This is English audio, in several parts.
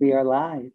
We are live.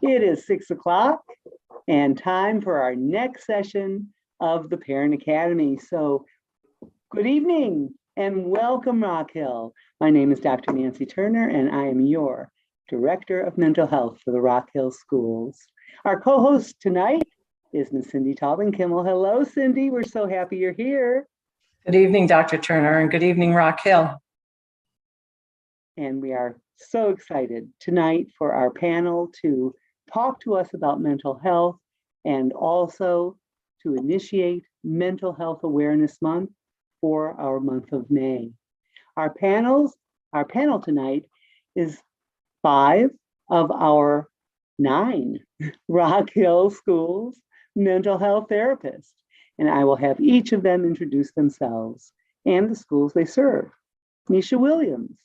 It is 6 o'clock and time for our next session of the Parent Academy. So good evening and welcome, Rock Hill. My name is Dr. Nancy Turner and I am your Director of Mental Health for the Rock Hill Schools. Our co-host tonight is Ms. Cindy Taubman-Kimmel. Hello, Cindy. We're so happy you're here. Good evening, Dr. Turner, and good evening, Rock Hill. And we are so excited tonight for our panel to talk to us about mental health and also to initiate Mental Health Awareness Month for our month of May. Our panel tonight is 5 of our 9 Rock Hill Schools mental health therapists, and I will have each of them introduce themselves and the schools they serve. Misha Williams.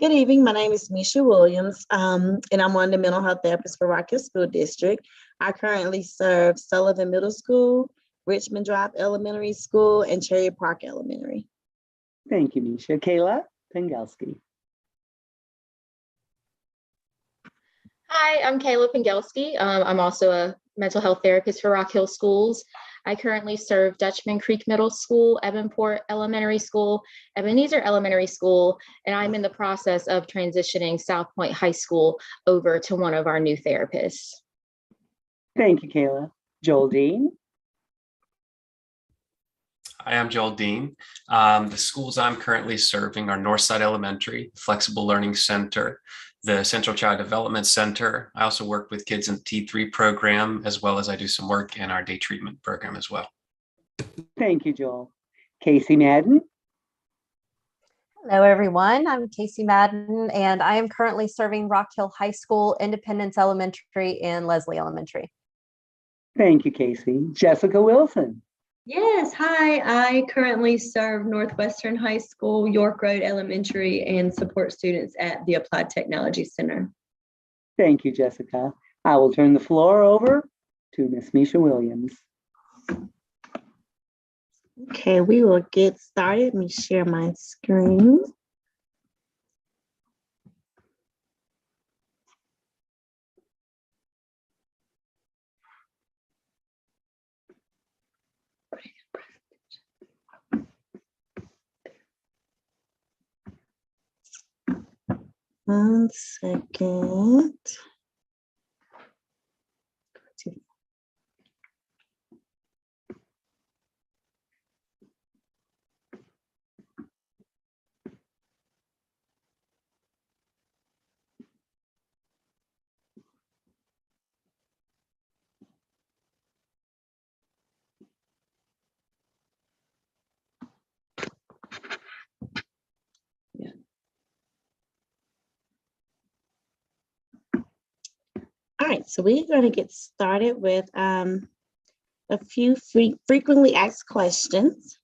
Good evening. My name is Misha Williams, and I'm one of the mental health therapists for Rock Hill School District. I currently serve Sullivan Middle School, Richmond Drive Elementary School, and Cherry Park Elementary. Thank you, Misha. Kayla Pengelski. Hi, I'm Kayla Pengelski. I'm also a mental health therapist for Rock Hill Schools. I currently serve Dutchman Creek Middle School, Evanport Elementary School, Ebenezer Elementary School, and I'm in the process of transitioning South Point High School over to one of our new therapists. Thank you, Kayla. Joel Dean. Hi, I'm Joel Dean. The schools I'm currently serving are Northside Elementary, Flexible Learning Center, the Central Child Development Center. I also work with kids in the T3 program, as well as I do some work in our day treatment program as well. Thank you, Joel. Casey Madden. Hello, everyone. I'm Casey Madden, and I am currently serving Rock Hill High School, Independence Elementary, and Leslie Elementary. Thank you, Casey. Jessica Wilson. Yes, hi. I currently serve Northwestern High School, York Road Elementary, and support students at the Applied Technology Center. Thank you, Jessica. I will turn the floor over to Miss Misha Williams. Okay, we will get started. Let me share my screen. One second. All right, so we're going to get started with a few frequently asked questions.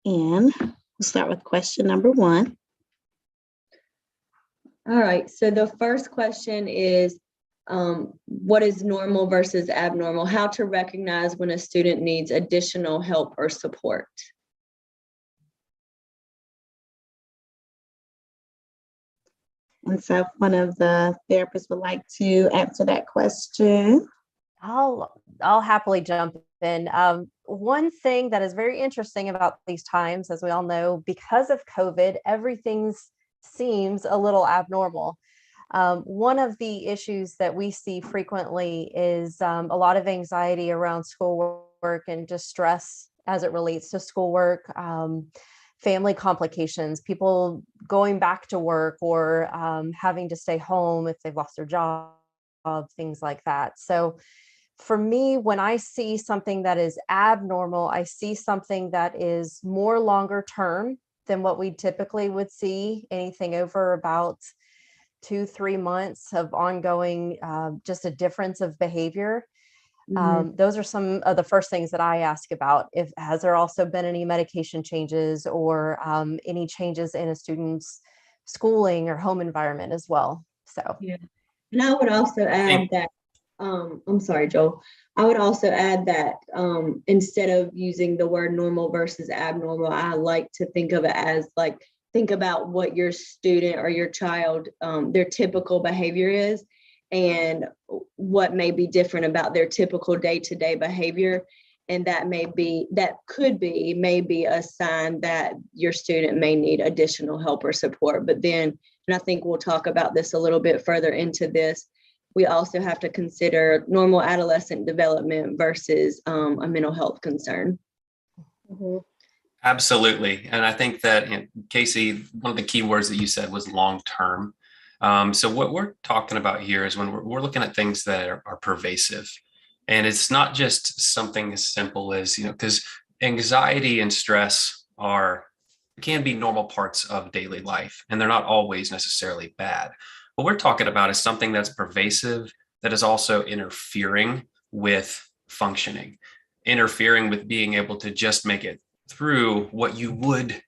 And we'll start with question number 1. All right, so the first question is, what is normal versus abnormal? How to recognize when a student needs additional help or support? And so if one of the therapists would like to answer that question. I'll happily jump in. One thing that is very interesting about these times, as we all know, because of COVID, everything seems a little abnormal. One of the issues that we see frequently is a lot of anxiety around schoolwork and just stress as it relates to schoolwork, family complications, people going back to work or having to stay home if they've lost their job, things like that. So for me, when I see something that is abnormal, I see something that is more longer term than what we typically would see, anything over about 2-3 months of ongoing, just a difference of behavior. Those are some of the first things that I ask about. Has there also been any medication changes or any changes in a student's schooling or home environment as well? So, Yeah. And I would also add that, I'm sorry, Joel. I would also add that instead of using the word normal versus abnormal, I like to think of it as like, think about what your student or your child, their typical behavior is and what may be different about their typical day-to-day behavior. And that could be maybe a sign that your student may need additional help or support. But then, and I think we'll talk about this a little bit further into this, we also have to consider normal adolescent development versus a mental health concern. Absolutely. And I think that, Casey, one of the key words that you said was long-term. So what we're talking about here is when we're looking at things that are pervasive. And it's not just something as simple as, because anxiety and stress can be normal parts of daily life, and they're not always necessarily bad. What we're talking about is something that's pervasive, that is also interfering with functioning, interfering with being able to just make it through what you would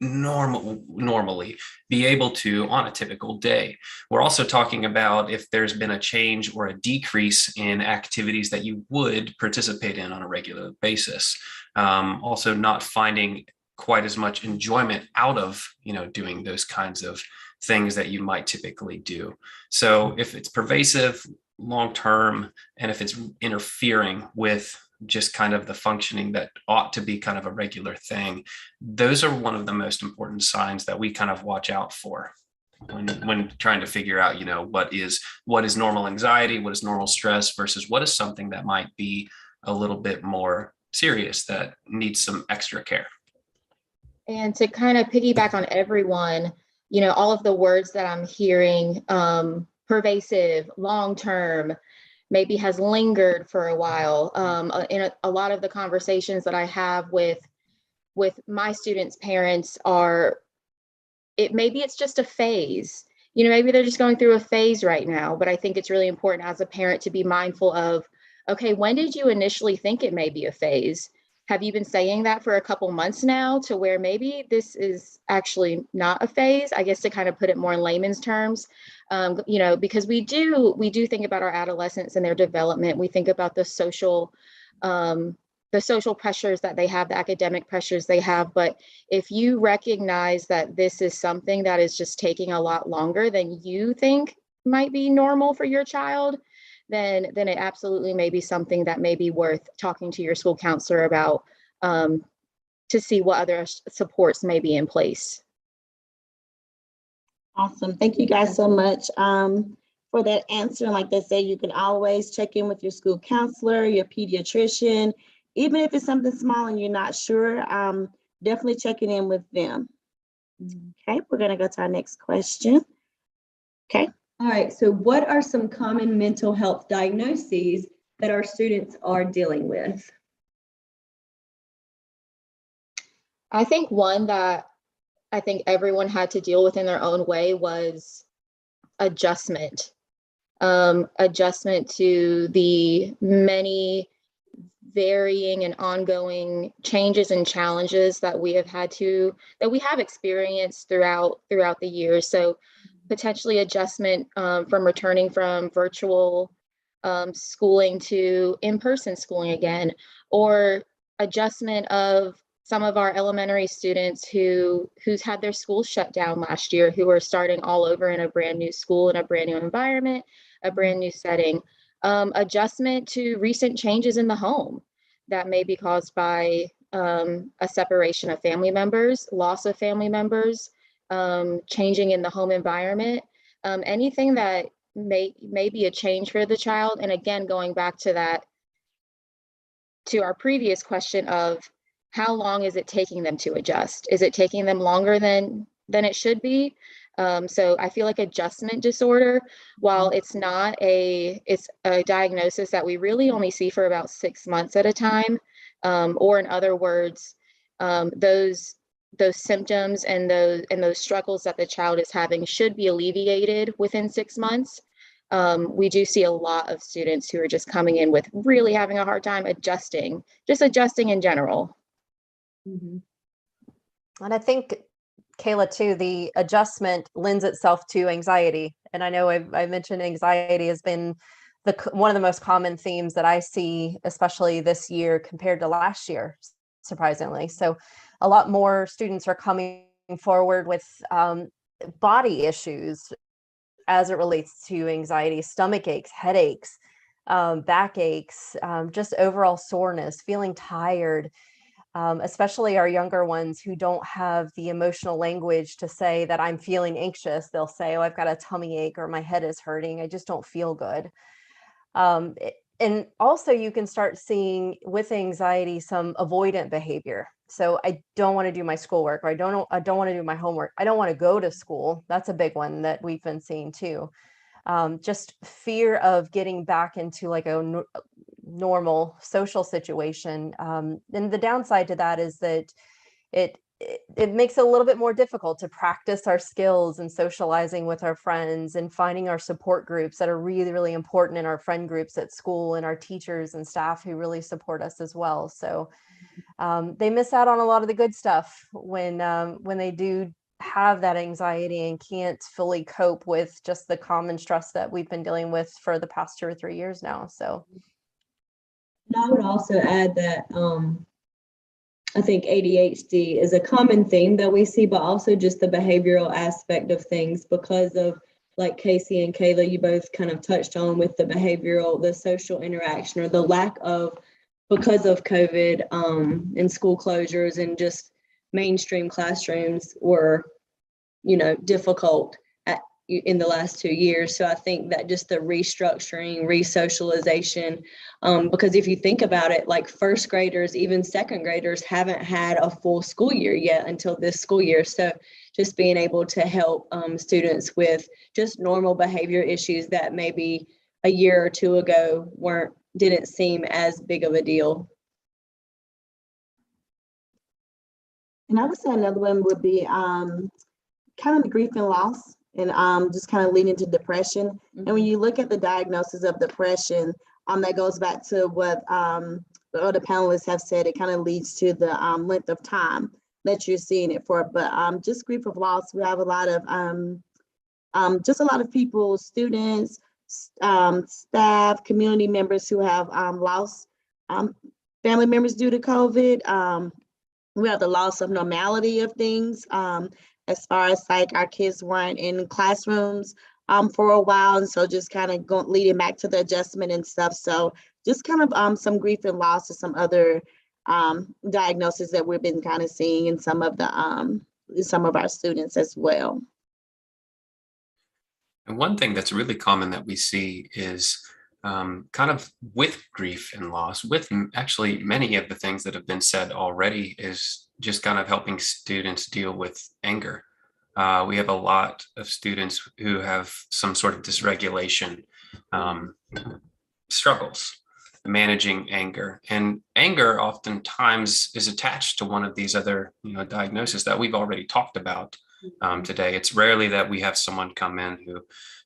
normally be able to on a typical day. We're also talking about if there's been a change or a decrease in activities that you would participate in on a regular basis. Also not finding quite as much enjoyment out of, doing those kinds of things that you might typically do. So if it's pervasive, long-term, and if it's interfering with just kind of the functioning that ought to be kind of a regular thing, those are one of the most important signs that we kind of watch out for when trying to figure out, what is normal anxiety, what is normal stress versus what is something that might be a little bit more serious that needs some extra care. And to kind of piggyback on everyone, all of the words that I'm hearing, pervasive, long-term, maybe has lingered for a while. In a lot of the conversations that I have with my students' parents maybe it's just a phase. Maybe they're just going through a phase right now, but I think it's really important as a parent to be mindful of, okay, when did you initially think it may be a phase? Have you been saying that for a couple months now to where maybe this is actually not a phase? I guess to kind of put it more in layman's terms, because we do think about our adolescents and their development. We think about the social pressures that they have, the academic pressures they have. But if you recognize that this is something that is just taking a lot longer than you think might be normal for your child, then it absolutely may be something that may be worth talking to your school counselor about to see what other supports may be in place. Awesome. Thank you guys so much for that answer. And like they say, you can always check in with your school counselor, your pediatrician, even if it's something small and you're not sure, definitely checking in with them. Okay, we're going to go to our next question. Okay. All right, so what are some common mental health diagnoses that our students are dealing with? I think one that I think everyone had to deal with in their own way was adjustment. Adjustment to the many varying and ongoing changes and challenges that we have experienced throughout the years. So potentially adjustment from returning from virtual schooling to in-person schooling again, or adjustment of some of our elementary students who's had their schools shut down last year, who are starting all over in a brand new school, in a brand new environment, a brand new setting. Adjustment to recent changes in the home that may be caused by a separation of family members, loss of family members, changing in the home environment, anything that may be a change for the child. And again, going back to that, to our previous question of how long is it taking them to adjust? Is it taking them longer than it should be? So I feel like adjustment disorder, while it's a diagnosis that we really only see for about 6 months at a time, or in other words, those symptoms and those struggles that the child is having should be alleviated within 6 months. We do see a lot of students who are just coming in with really having a hard time adjusting in general. Mhm. And I think, Kayla, too, the adjustment lends itself to anxiety. And I know I mentioned anxiety has been one of the most common themes that I see, especially this year compared to last year, surprisingly. So a lot more students are coming forward with body issues as it relates to anxiety, stomach aches, headaches, back aches, just overall soreness, feeling tired. Especially our younger ones who don't have the emotional language to say that I'm feeling anxious. They'll say, oh, I've got a tummy ache or my head is hurting. I just don't feel good. And also you can start seeing with anxiety some avoidant behavior. So I don't want to do my schoolwork, or I don't want to do my homework. I don't want to go to school. That's a big one that we've been seeing too. Just fear of getting back into like a normal social situation. And the downside to that is that it makes it a little bit more difficult to practice our skills and socializing with our friends and finding our support groups that are really, really important in our friend groups at school, and our teachers and staff who really support us as well. So they miss out on a lot of the good stuff when they do have that anxiety and can't fully cope with just the common stress that we've been dealing with for the past 2 or 3 years now. So And I would also add that I think ADHD is a common theme that we see, but also just the behavioral aspect of things, because of, like Casey and Kayla, you both kind of touched on with the behavioral, the social interaction, or the lack of, because of COVID and school closures, and just mainstream classrooms were, difficult in the last 2 years. So I think that just the restructuring, resocialization, because if you think about it, like first graders, even second graders haven't had a full school year yet until this school year. So just being able to help students with just normal behavior issues that maybe a year or two ago didn't seem as big of a deal. And I would say another one would be kind of the grief and loss, and just kind of leading to depression. And when you look at the diagnosis of depression, that goes back to what the other panelists have said. It kind of leads to the length of time that you're seeing it for. But just grief of loss, we have a lot of just a lot of people, students, staff, community members who have lost family members due to COVID. We have the loss of normality of things, as far as like our kids weren't in classrooms for a while. And so just kind of leading back to the adjustment and stuff. So just kind of some grief and loss of some other diagnoses that we've been kind of seeing in some of our students as well. And one thing that's really common that we see is kind of with grief and loss, with actually many of the things that have been said already, is just kind of helping students deal with anger. We have a lot of students who have some sort of dysregulation struggles managing anger, and anger oftentimes is attached to one of these other diagnoses that we've already talked about today. It's rarely that we have someone come in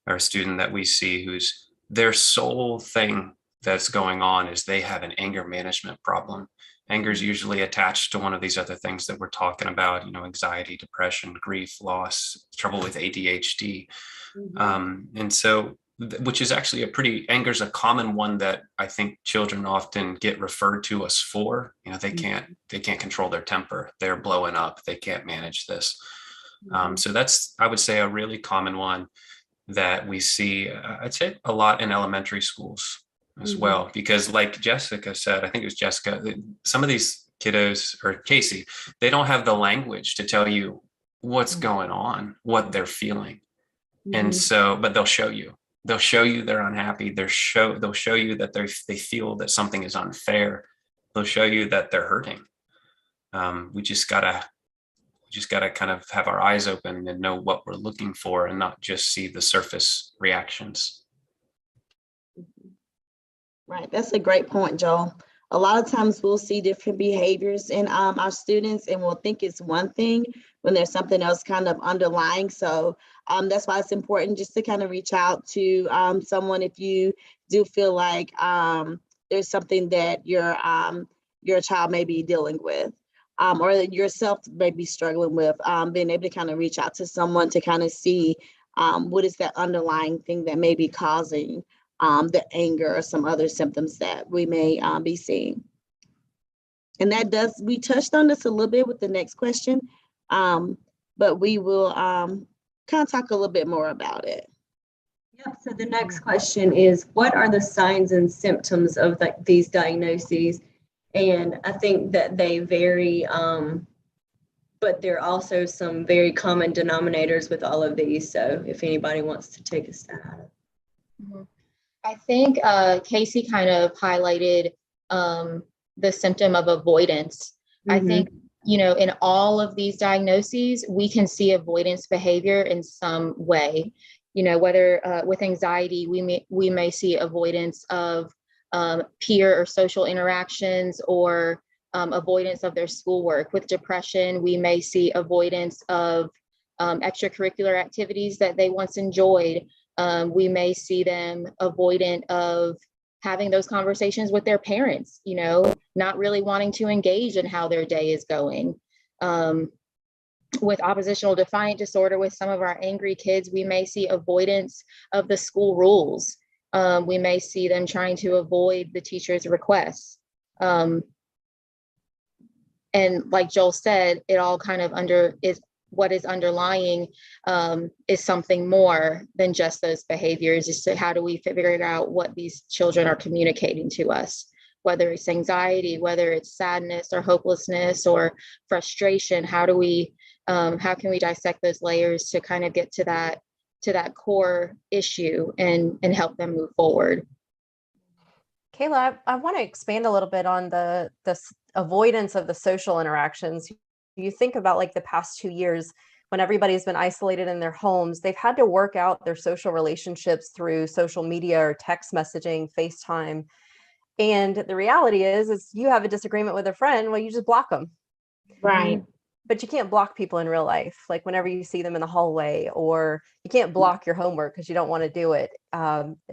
or a student that we see who's their sole thing that's going on is they have an anger management problem. Anger is usually attached to one of these other things that we're talking about, anxiety, depression, grief, loss, trouble with ADHD. And so which is actually anger's a common one that I think children often get referred to us for. They can't control their temper. They're blowing up. They can't manage this. So that's, I would say, a really common one that we see, I'd say, a lot in elementary schools as well, because like Jessica said, I think it was Jessica, some of these kiddos, or Casey, they don't have the language to tell you what's going on, what they're feeling. And so, but they'll show you they're unhappy. They'll show you that they feel that something is unfair. They'll show you that they're hurting. We just gotta kind of have our eyes open and know what we're looking for, and not just see the surface reactions. Right, that's a great point, Joel. A lot of times we'll see different behaviors in our students, and we'll think it's one thing when there's something else kind of underlying. So that's why it's important just to kind of reach out to someone if you do feel like there's something that your child may be dealing with, or that yourself may be struggling with, being able to kind of reach out to someone to kind of see what is that underlying thing that may be causing the anger or some other symptoms that we may be seeing. And we touched on this a little bit with the next question, but we will kind of talk a little bit more about it. Yep. So the next question is, what are the signs and symptoms of these diagnoses? And I think that they vary, but there are also some very common denominators with all of these. So if anybody wants to take a stab at it. I think Casey kind of highlighted the symptom of avoidance. I think, in all of these diagnoses, we can see avoidance behavior in some way. Whether with anxiety, we may see avoidance of peer or social interactions, or avoidance of their schoolwork. With depression, we may see avoidance of extracurricular activities that they once enjoyed. We may see them avoidant of having those conversations with their parents, not really wanting to engage in how their day is going. With oppositional defiant disorder, with some of our angry kids, we may see avoidance of the school rules. We may see them trying to avoid the teacher's requests. And like Joel said, it all kind of what is underlying is something more than just those behaviors. Is how do we figure out what these children are communicating to us, whether it's anxiety, whether it's sadness or hopelessness or frustration. How can we dissect those layers to kind of get to that core issue and help them move forward? Kayla, I want to expand a little bit on the avoidance of the social interactions. You think about like the past 2 years when everybody's been isolated in their homes, they've had to work out their social relationships through social media or text messaging, FaceTime. And the reality is you have a disagreement with a friend, well, you just block them. Right. But you can't block people in real life. Like whenever you see them in the hallway, or you can't block your homework because you don't want to do it.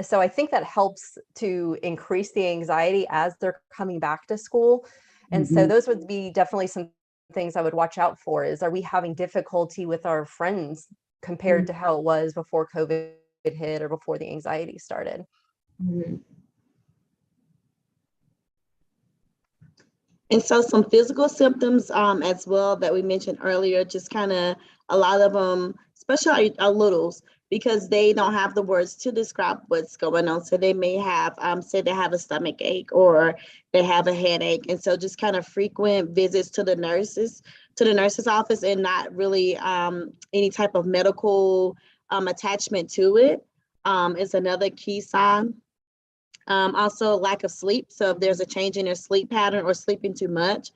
So I think that helps to increase the anxiety as they're coming back to school. And so those would be definitely some things I would watch out for. Is, are we having difficulty with our friends compared to how it was before COVID hit or before the anxiety started? And so some physical symptoms as well that we mentioned earlier, just kind of a lot of them, especially our littles, because they don't have the words to describe what's going on. So they may have, say they have a stomach ache or they have a headache. And so just kind of frequent visits to the nurse's office, and not really any type of medical attachment to it is another key sign. Also lack of sleep. So if there's a change in your sleep pattern or sleeping too much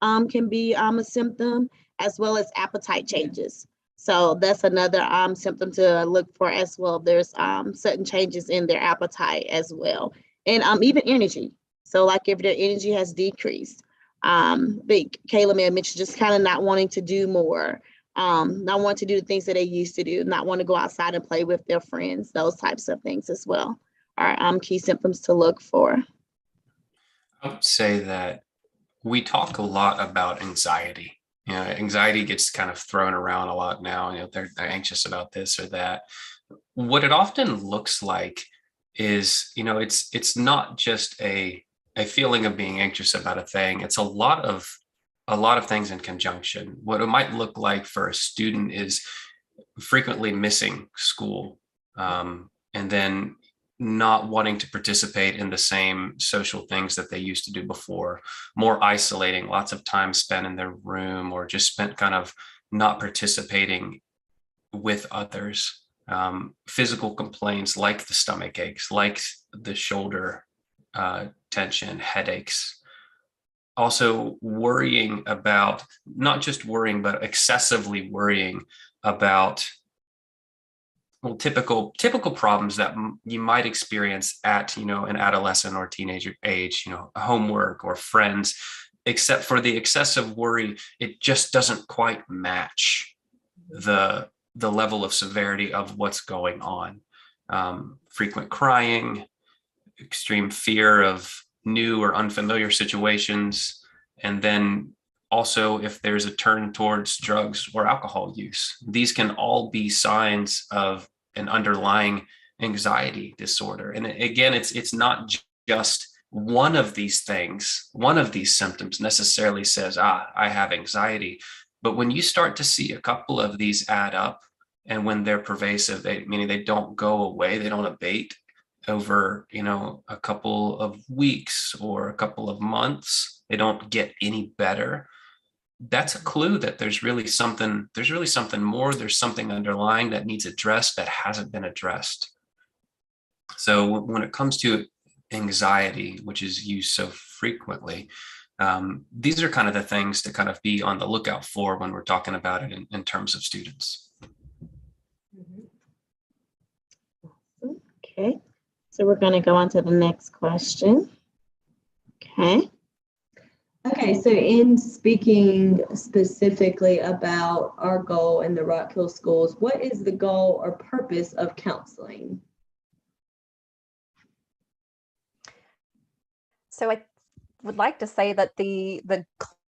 can be a symptom, as well as appetite changes. So that's another symptom to look for as well. There's certain changes in their appetite as well. And even energy. So like if their energy has decreased, Kayla may have mentioned just kind of not wanting to do more, not wanting to do the things that they used to do, not want to go outside and play with their friends, those types of things as well are key symptoms to look for. I would say that we talk a lot about anxiety. Anxiety gets kind of thrown around a lot now. They're anxious about this or that. what it often looks like is, it's not just a feeling of being anxious about a thing. It's a lot of things in conjunction. What it might look like for a student is frequently missing school, and then not wanting to participate in the same social things that they used to do before, more isolating, lots of time spent in their room, or just spent kind of not participating with others. Physical complaints like the stomach aches, like the shoulder tension, headaches. Also worrying about, not just worrying, but excessively worrying about, well, typical problems that you might experience at, an adolescent or teenager age, homework or friends, except for the excessive worry, it just doesn't quite match the level of severity of what's going on. Frequent crying, extreme fear of new or unfamiliar situations, and then also if there's a turn towards drugs or alcohol use. These can all be signs of an underlying anxiety disorder. And again, it's not just one of these things, one of these symptoms necessarily says, I have anxiety. But when you start to see a couple of these add up, and when they're pervasive, meaning they don't go away, they don't abate over, a couple of weeks or a couple of months, they don't get any better, that's a clue that there's really something more, there's something underlying that needs addressed that hasn't been addressed. So when it comes to anxiety, which is used so frequently, these are kind of the things to kind of be on the lookout for when we're talking about it in terms of students. Okay, so we're going to go on to the next question. Okay. Okay, so in speaking specifically about our goal in the Rock Hill schools, what is the goal or purpose of counseling? So I would like to say that the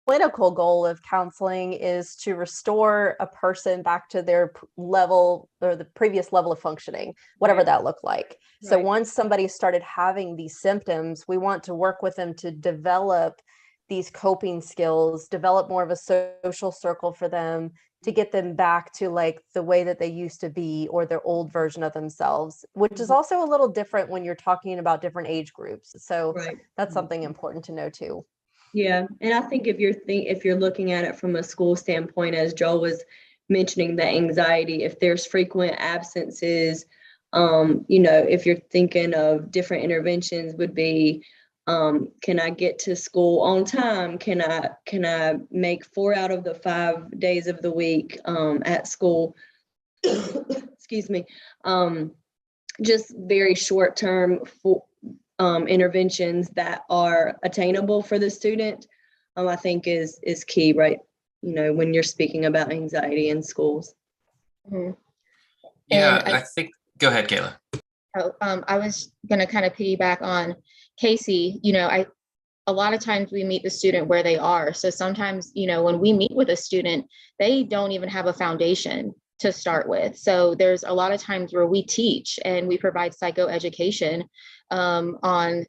clinical goal of counseling is to restore a person back to their level or the previous level of functioning, whatever Right. that looked like. So Right. once somebody started having these symptoms, we want to work with them to develop these coping skills, develop more of a social circle for them, to get them back to like the way that they used to be or their old version of themselves, which is Mhm. also a little different when you're talking about different age groups. So Right. that's something important to know too. Yeah, and I think if you're looking at it from a school standpoint, as Joel was mentioning, the anxiety, if there's frequent absences, if you're thinking of different interventions would be, can I get to school on time? Can I make 4 out of the 5 days of the week at school? Excuse me. Just very short term interventions that are attainable for the student, I think is key, right? When you're speaking about anxiety in schools. Mhm. Yeah, And I think, go ahead, Kayla. I was going to kind of piggyback on Casey. A lot of times we meet the student where they are. So sometimes, when we meet with a student, they don't even have a foundation to start with. So there's a lot of times where we teach and we provide psychoeducation on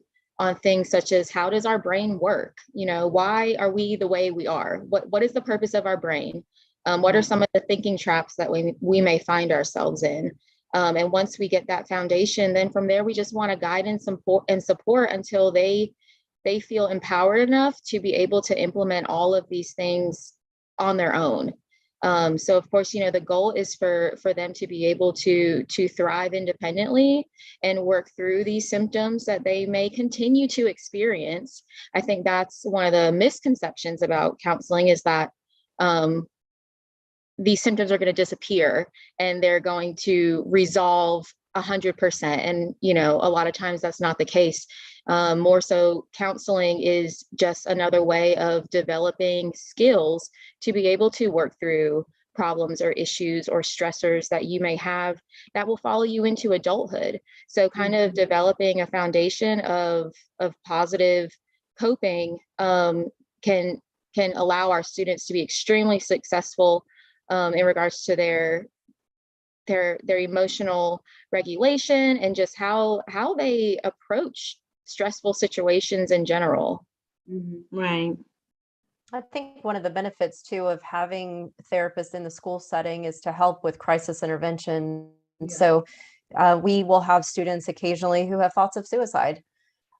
things such as, how does our brain work? Why are we the way we are? What is the purpose of our brain? What are some of the thinking traps that we may find ourselves in? And once we get that foundation, then from there, we just want to guide and support until they feel empowered enough to be able to implement all of these things on their own. So of course, the goal is for them to be able to thrive independently and work through these symptoms that they may continue to experience. I think that's one of the misconceptions about counseling, is that these symptoms are going to disappear and they're going to resolve 100%. And, a lot of times that's not the case. More so, counseling is just another way of developing skills to be able to work through problems or issues or stressors that you may have that will follow you into adulthood. So kind of developing a foundation of positive coping can allow our students to be extremely successful in regards to their their emotional regulation and just how they approach stressful situations in general. Right. I think one of the benefits too of having therapists in the school setting is to help with crisis intervention. So we will have students occasionally who have thoughts of suicide,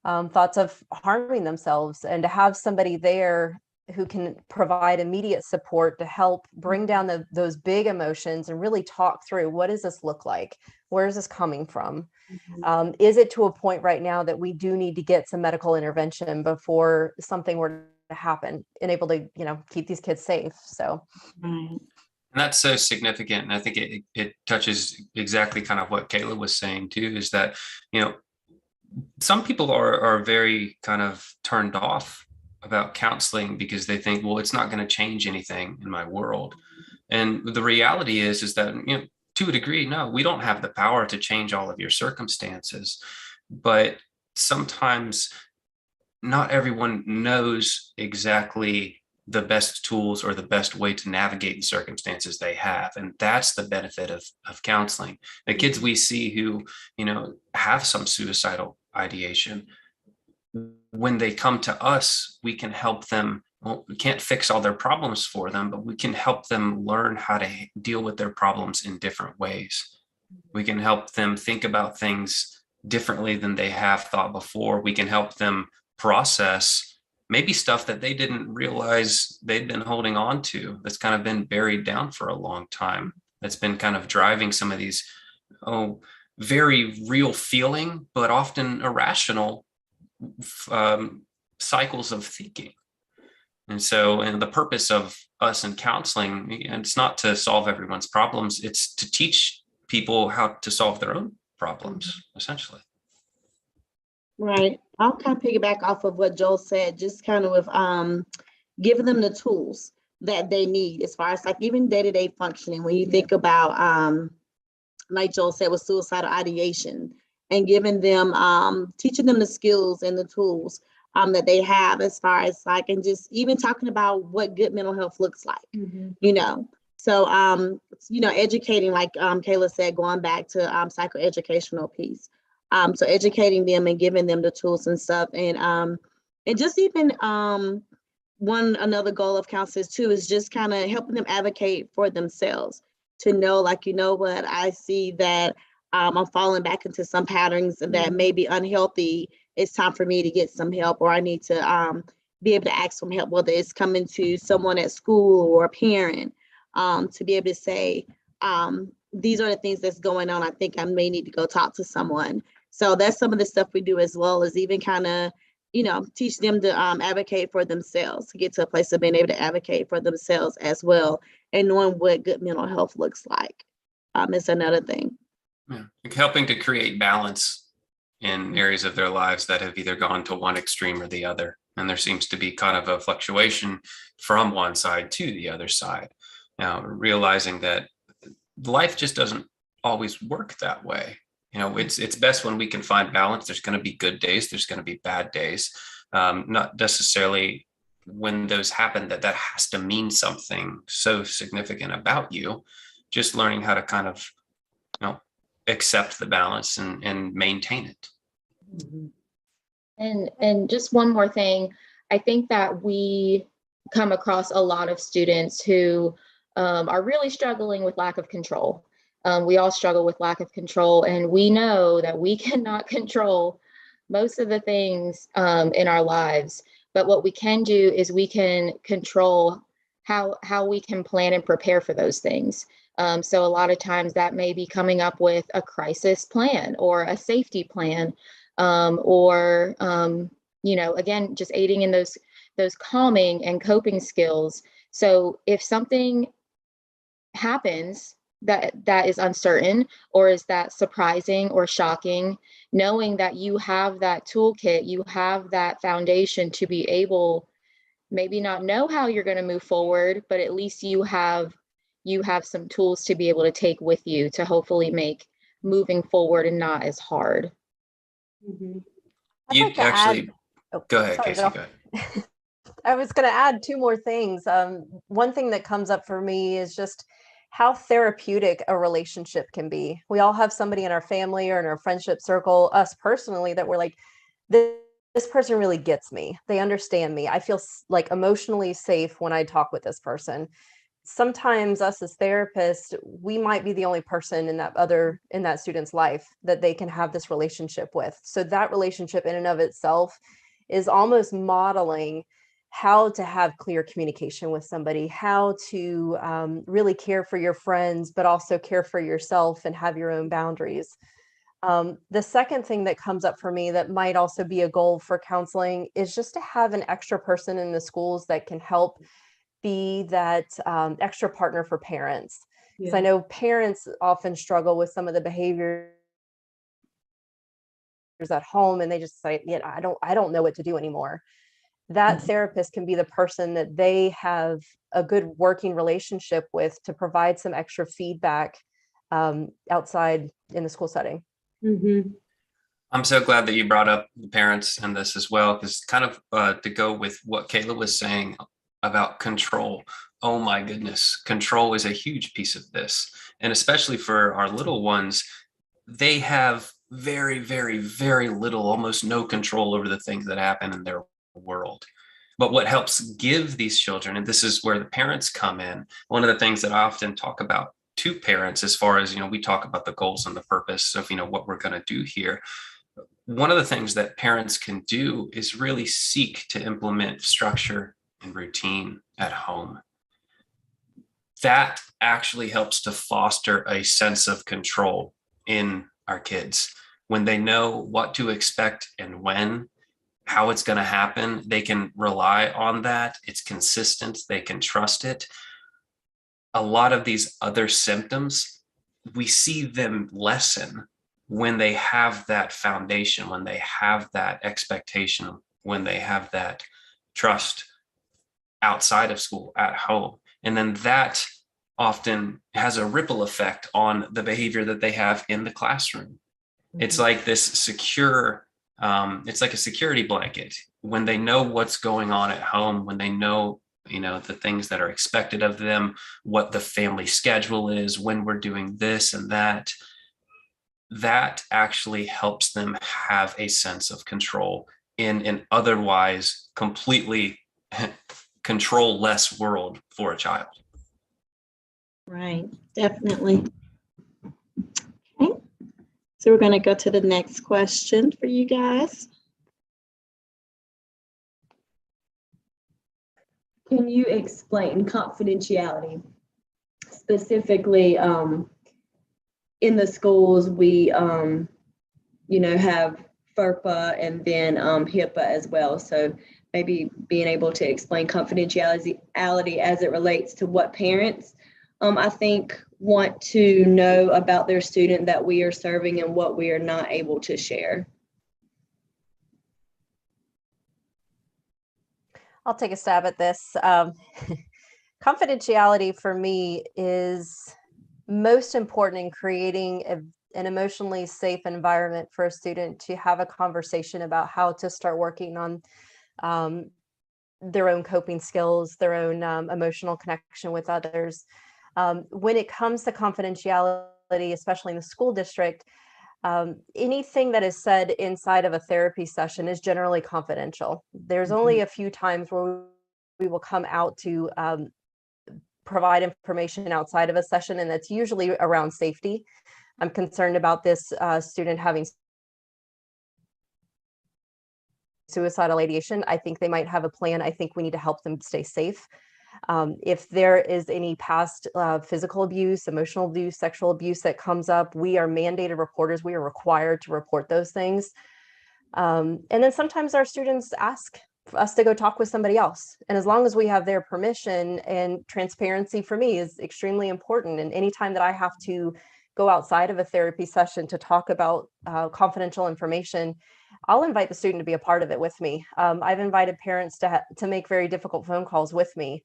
thoughts of harming themselves, and to have somebody there who can provide immediate support to help bring down those big emotions and really talk through, what does this look like? Where is this coming from? Is it to a point right now that we do need to get some medical intervention before something were to happen and able to, keep these kids safe? So Right. And that's so significant. And I think it touches exactly kind of what Kayla was saying too, is that, some people are very kind of turned off about counseling because they think, well, it's not going to change anything in my world. And the reality is that, to a degree, no, we don't have the power to change all of your circumstances. But sometimes not everyone knows exactly the best tools or the best way to navigate the circumstances they have. And that's the benefit of counseling. The kids we see who, have some suicidal ideation, when they come to us, we can help them. Well, we can't fix all their problems for them, but we can help them learn how to deal with their problems in different ways. We can help them think about things differently than they have thought before. We can help them process maybe stuff that they didn't realize they'd been holding on to, that's kind of been buried down for a long time, that's been kind of driving some of these very real feeling, but often irrational cycles of thinking. And the purpose of us in counseling, and it's not to solve everyone's problems, it's to teach people how to solve their own problems, essentially. Right. I'll kind of piggyback off of what Joel said, just kind of with giving them the tools that they need as far as like even day-to-day functioning. When you think about like Joel said, with suicidal ideation, and giving them teaching them the skills and the tools that they have as far as like, and just even talking about what good mental health looks like, So educating, like Kayla said, going back to psychoeducational piece. So educating them and giving them the tools and stuff. And just even another goal of counselors too is just kind of helping them advocate for themselves, to know, like, what, I see that I'm falling back into some patterns that may be unhealthy. It's time for me to get some help, or I need to be able to ask for help, whether it's coming to someone at school or a parent, to be able to say, these are the things that's going on. I think I may need to go talk to someone. So that's some of the stuff we do, as well as even kind of, teach them to advocate for themselves, to get to a place of being able to advocate for themselves as well, and knowing what good mental health looks like is another thing. Yeah. Helping to create balance in areas of their lives that have either gone to one extreme or the other. And there seems to be kind of a fluctuation from one side to the other side. Now, realizing that life just doesn't always work that way. It's best when we can find balance. There's going to be good days, there's going to be bad days. Not necessarily when those happen that has to mean something so significant about you. Just learning how to kind of, accept the balance and maintain it. And just one more thing, I think that we come across a lot of students who are really struggling with lack of control. We all struggle with lack of control, and we know that we cannot control most of the things in our lives. But what we can do is we can control how we can plan and prepare for those things. So a lot of times that may be coming up with a crisis plan or a safety plan, or again, just aiding in those calming and coping skills. So if something happens that is uncertain, or is that surprising or shocking, knowing that you have that toolkit, you have that foundation to be able, maybe not know how you're going to move forward, but at least you have some tools to be able to take with you to hopefully make moving forward and not as hard. I'd You like to actually go ahead, sorry, Casey. Joel. Go ahead. I was going to add two more things. One thing that comes up for me is just how therapeutic a relationship can be. We all have somebody in our family or in our friendship circle, us personally, that we're like, this person really gets me. They understand me. I feel like emotionally safe when I talk with this person. Sometimes us as therapists, we might be the only person in that student's life that they can have this relationship with. So that relationship in and of itself is almost modeling how to have clear communication with somebody, how to really care for your friends, but also care for yourself and have your own boundaries. The second thing that comes up for me that might also be a goal for counseling is just to have an extra person in the schools that can help be that extra partner for parents. Because I know parents often struggle with some of the behaviors at home, and they just say, yeah, I don't know what to do anymore. That therapist can be the person that they have a good working relationship with to provide some extra feedback outside in the school setting. I'm so glad that you brought up the parents in this as well, because kind of to go with what Kayla was saying about control. Oh my goodness, control is a huge piece of this. And especially for our little ones, they have very, very, very little, almost no control over the things that happen in their world. But what helps give these children, and this is where the parents come in, one of the things that I often talk about to parents, as far as, we talk about the goals and the purpose of, what we're going to do here. One of the things that parents can do is really seek to implement structure and routine at home. That actually helps to foster a sense of control in our kids. When they know what to expect and when, how it's going to happen, they can rely on that. It's consistent. They can trust it. A lot of these other symptoms, we see them lessen when they have that foundation, when they have that expectation, when they have that trust outside of school, at home. And then that often has a ripple effect on the behavior that they have in the classroom. It's like this secure, it's like a security blanket. When they know what's going on at home, when they know, the things that are expected of them, what the family schedule is, when we're doing this and that, that actually helps them have a sense of control in an otherwise completely control-less world for a child. Right, definitely. Okay, so we're going to go to the next question for you guys. Can you explain confidentiality? Specifically, in the schools, we, have FERPA and then HIPAA as well. So maybe being able to explain confidentiality as it relates to what parents, I think, want to know about their student that we are serving and what we are not able to share. I'll take a stab at this. Confidentiality for me is most important in creating an emotionally safe environment for a student to have a conversation about how to start working on their own coping skills, their own emotional connection with others. When it comes to confidentiality, especially in the school district, anything that is said inside of a therapy session is generally confidential. There's only a few times where we will come out to provide information outside of a session, and that's usually around safety. I'm concerned about this student having suicidal ideation. I think they might have a plan. I think we need to help them stay safe. If there is any past physical abuse, emotional abuse, sexual abuse that comes up, we are mandated reporters. We are required to report those things. And then sometimes our students ask us to go talk with somebody else. And as long as we have their permission, and transparency for me is extremely important. And anytime that I have to go outside of a therapy session to talk about confidential information, I'll invite the student to be a part of it with me. I've invited parents to make very difficult phone calls with me.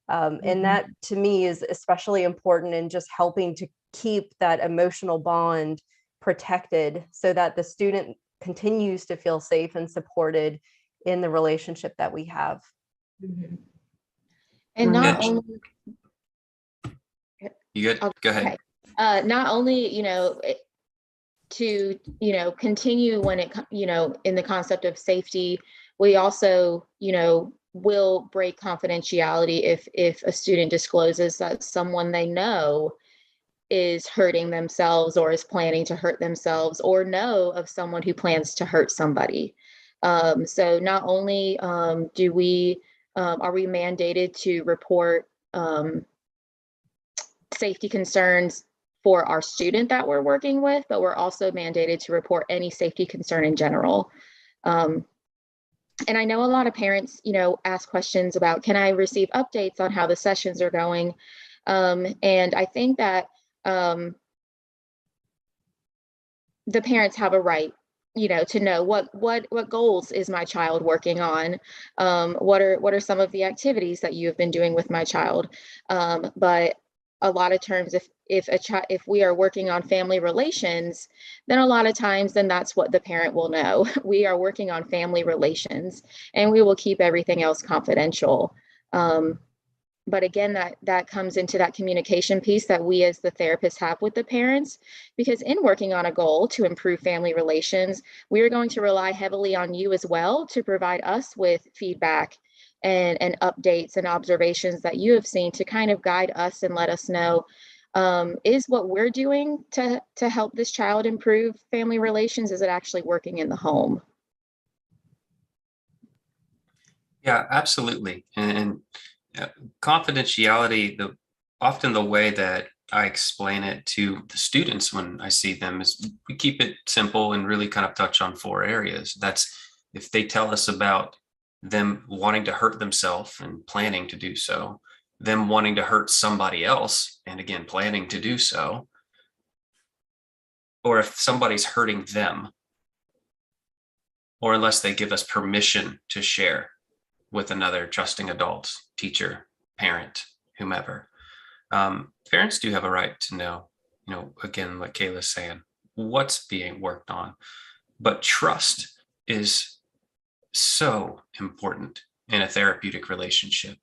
And that to me is especially important in just helping to keep that emotional bond protected so that the student continues to feel safe and supported in the relationship that we have. And not only, You good? Go ahead. Okay. Not only, to, continue when it, in the concept of safety, we also, will break confidentiality if a student discloses that someone they know is hurting themselves or is planning to hurt themselves, or know of someone who plans to hurt somebody. So not only are we mandated to report safety concerns for our student that we're working with, but we're also mandated to report any safety concern in general. And I know a lot of parents, ask questions about, can I receive updates on how the sessions are going? And I think that the parents have a right, to know what goals is my child working on? What are some of the activities that you have been doing with my child? But a lot of times, if we are working on family relations, then a lot of times, then that's what the parent will know. We are working on family relations, and we will keep everything else confidential. But again, that comes into that communication piece that we as the therapists have with the parents, because in working on a goal to improve family relations, we are going to rely heavily on you as well to provide us with feedback and updates and observations that you have seen to kind of guide us and let us know, is what we're doing to help this child improve family relations, is it actually working in the home? Yeah, absolutely. And confidentiality, often the way that I explain it to the students when I see them is we keep it simple and really kind of touch on 4 areas. That's if they tell us about them wanting to hurt themselves and planning to do so, them wanting to hurt somebody else and again planning to do so, or if somebody's hurting them, or unless they give us permission to share with another trusting adult, teacher, parent, whomever. Parents do have a right to know, again, like Kayla's saying, what's being worked on. But trust is so important in a therapeutic relationship.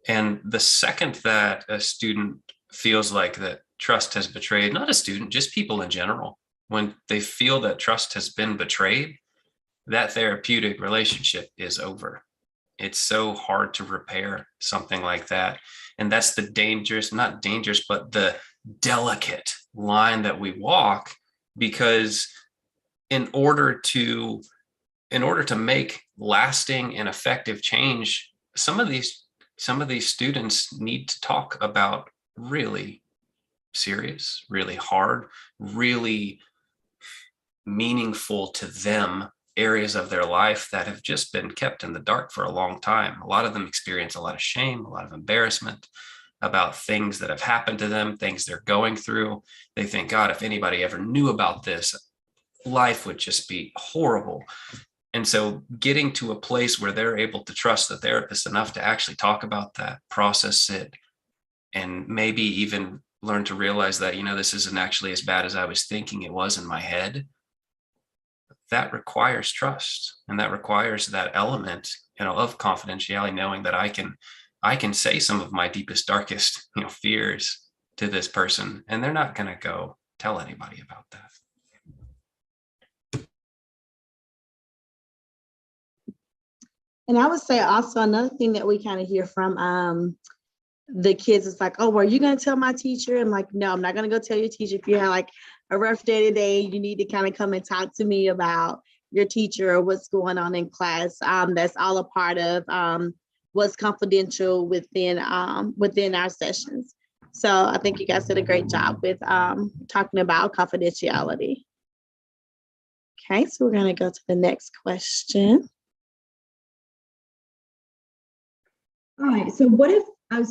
And the second that a student feels like that trust has betrayed, not a student, just people in general, when they feel that trust has been betrayed, that therapeutic relationship is over. It's so hard to repair something like that. And that's the not dangerous, but the delicate line that we walk, because in order to make lasting and effective change, some of these students need to talk about really serious, really hard, really meaningful to them areas of their life that have just been kept in the dark for a long time. A lot of them experience a lot of shame, a lot of embarrassment about things that have happened to them, things they're going through. They think, God, if anybody ever knew about this, life would just be horrible. And so getting to a place where they're able to trust the therapist enough to actually talk about that, process it, and maybe even learn to realize that, this isn't actually as bad as I was thinking it was in my head. That requires trust, and that requires that element, of confidentiality, knowing that I can say some of my deepest, darkest, fears to this person, and they're not going to go tell anybody about that. And I would say also another thing that we kind of hear from the kids is like, oh, are you going to tell my teacher? I'm like, no, I'm not going to go tell your teacher. If you have like a rough day today, you need to kind of come and talk to me about your teacher or what's going on in class. That's all a part of what's confidential within our sessions. So I think you guys did a great job with talking about confidentiality. Okay, so we're going to go to the next question. All right, so what if a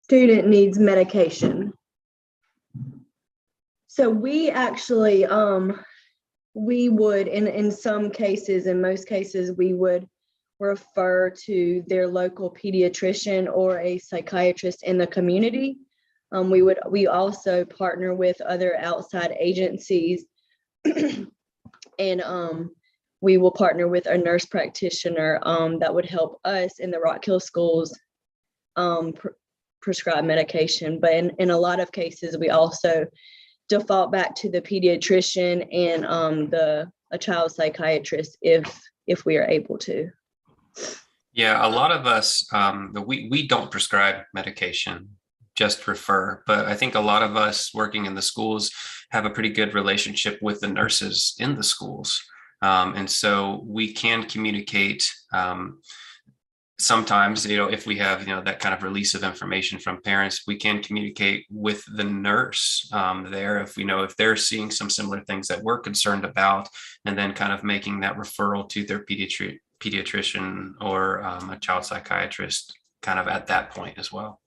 student needs medication? So we actually, we would, in some cases, in most cases, we would refer to their local pediatrician or a psychiatrist in the community. We also partner with other outside agencies and we will partner with a nurse practitioner that would help us in the Rock Hill schools prescribe medication, but in a lot of cases, we also default back to the pediatrician and a child psychiatrist if we are able to. Yeah, a lot of us, we don't prescribe medication, just refer. But I think a lot of us working in the schools have a pretty good relationship with the nurses in the schools. And so we can communicate sometimes, if we have, that kind of release of information from parents, we can communicate with the nurse there if we know if they're seeing some similar things that we're concerned about, and then kind of making that referral to their pediatrician or a child psychiatrist kind of at that point as well.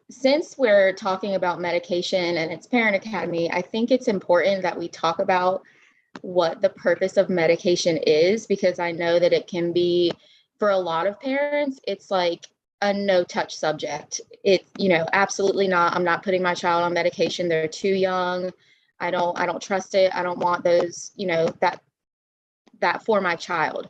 Since we're talking about medication and it's Parent Academy, I think it's important that we talk about what the purpose of medication is, because I know that it can be, for a lot of parents, it's like a no-touch subject. Absolutely not. I'm not putting my child on medication. They're too young. I don't trust it. I don't want those, that for my child,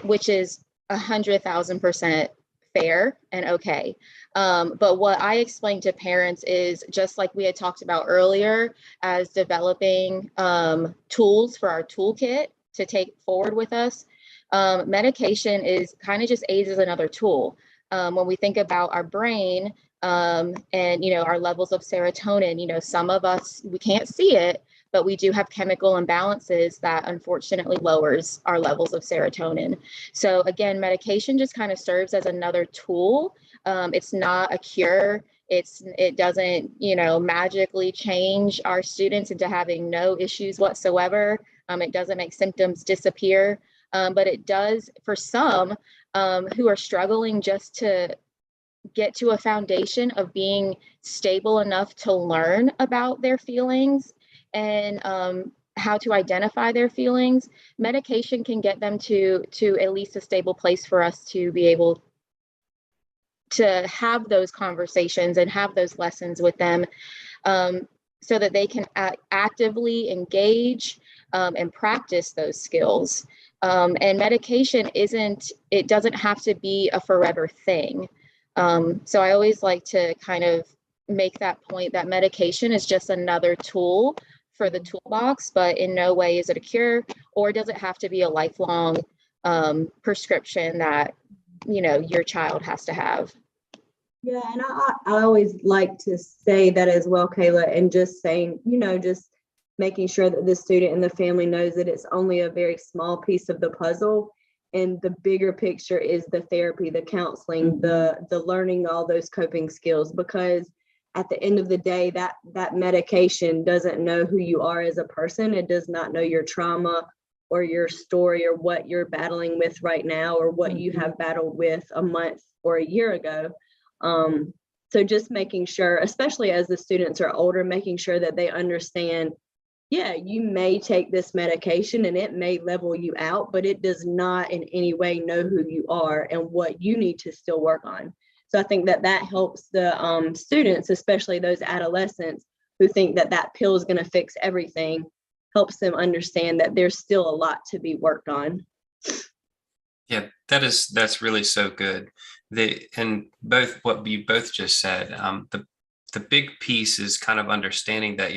which is 100,000% fair and okay. But what I explain to parents is, just like we had talked about earlier, as developing tools for our toolkit to take forward with us, medication is kind of just aids as another tool. When we think about our brain and, our levels of serotonin, some of us, we can't see it, but we do have chemical imbalances that unfortunately lowers our levels of serotonin. So again, medication just kind of serves as another tool. It's not a cure. It doesn't, magically change our students into having no issues whatsoever. It doesn't make symptoms disappear, but it does for some who are struggling just to get to a foundation of being stable enough to learn about their feelings and how to identify their feelings. Medication can get them to at least a stable place for us to be able to have those conversations and have those lessons with them, so that they can actively engage and practice those skills. And medication doesn't have to be a forever thing. So I always like to kind of make that point that medication is just another tool for the toolbox, but in no way is it a cure, or does it have to be a lifelong prescription that, your child has to have. Yeah, and I always like to say that as well, Kayla, and just saying, just making sure that the student and the family knows that it's only a very small piece of the puzzle, and the bigger picture is the therapy, the counseling, the learning all those coping skills, because at the end of the day, that medication doesn't know who you are as a person. It does not know your trauma or your story or what you're battling with right now or what you have battled with a month or a year ago. So just making sure, especially as the students are older, making sure that they understand, yeah, you may take this medication and it may level you out, but it does not in any way know who you are and what you need to still work on. So I think that helps the students, especially those adolescents who think that pill is going to fix everything, helps them understand that there's still a lot to be worked on. Yeah, that's really so good. And both what you both just said, the big piece is kind of understanding that,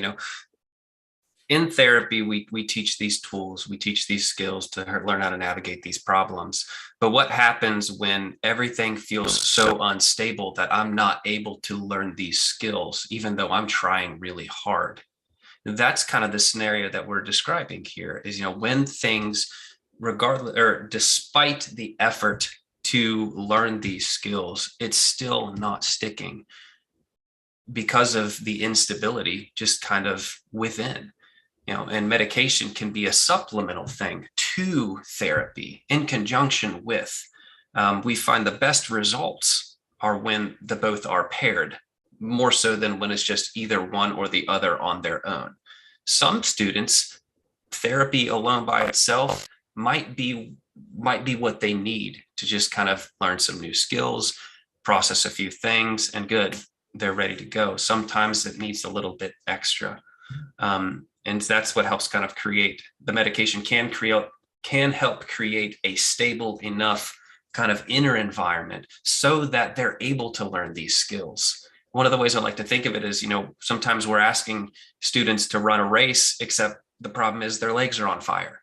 in therapy, we teach these tools, we teach these skills to learn how to navigate these problems. But what happens when everything feels so unstable that I'm not able to learn these skills, even though I'm trying really hard? That's kind of the scenario that we're describing here is, when things, regardless or despite the effort to learn these skills, it's still not sticking because of the instability just kind of within. And medication can be a supplemental thing to therapy in conjunction with. We find the best results are when the both are paired, more so than when it's just either one or the other on their own. Some students, therapy alone by itself might be what they need to just kind of learn some new skills, process a few things, and good, they're ready to go. Sometimes it needs a little bit extra. And that's what helps kind of create, the medication can help create a stable enough kind of inner environment so that they're able to learn these skills. One of the ways I like to think of it is, sometimes we're asking students to run a race, except the problem is their legs are on fire.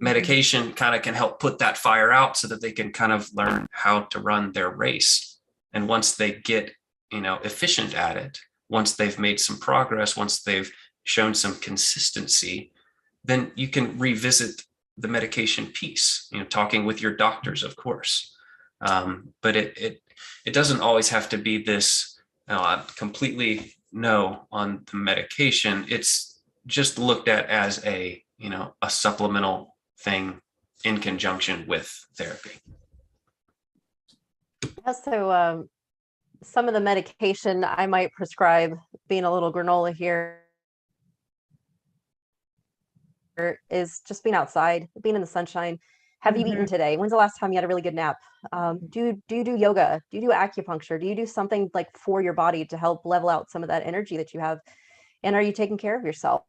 Medication kind of can help put that fire out so that they can kind of learn how to run their race. And once they get, efficient at it, once they've made some progress, once they've shown some consistency, then you can revisit the medication piece, talking with your doctors, of course. But it doesn't always have to be this completely no on the medication. It's just looked at as a supplemental thing in conjunction with therapy. So some of the medication I might prescribe, being a little granola here, is just being outside, being in the sunshine. Have you eaten today? When's the last time you had a really good nap? Do you do yoga? Do you do acupuncture? Do you do something like for your body to help level out some of that energy that you have? And are you taking care of yourself?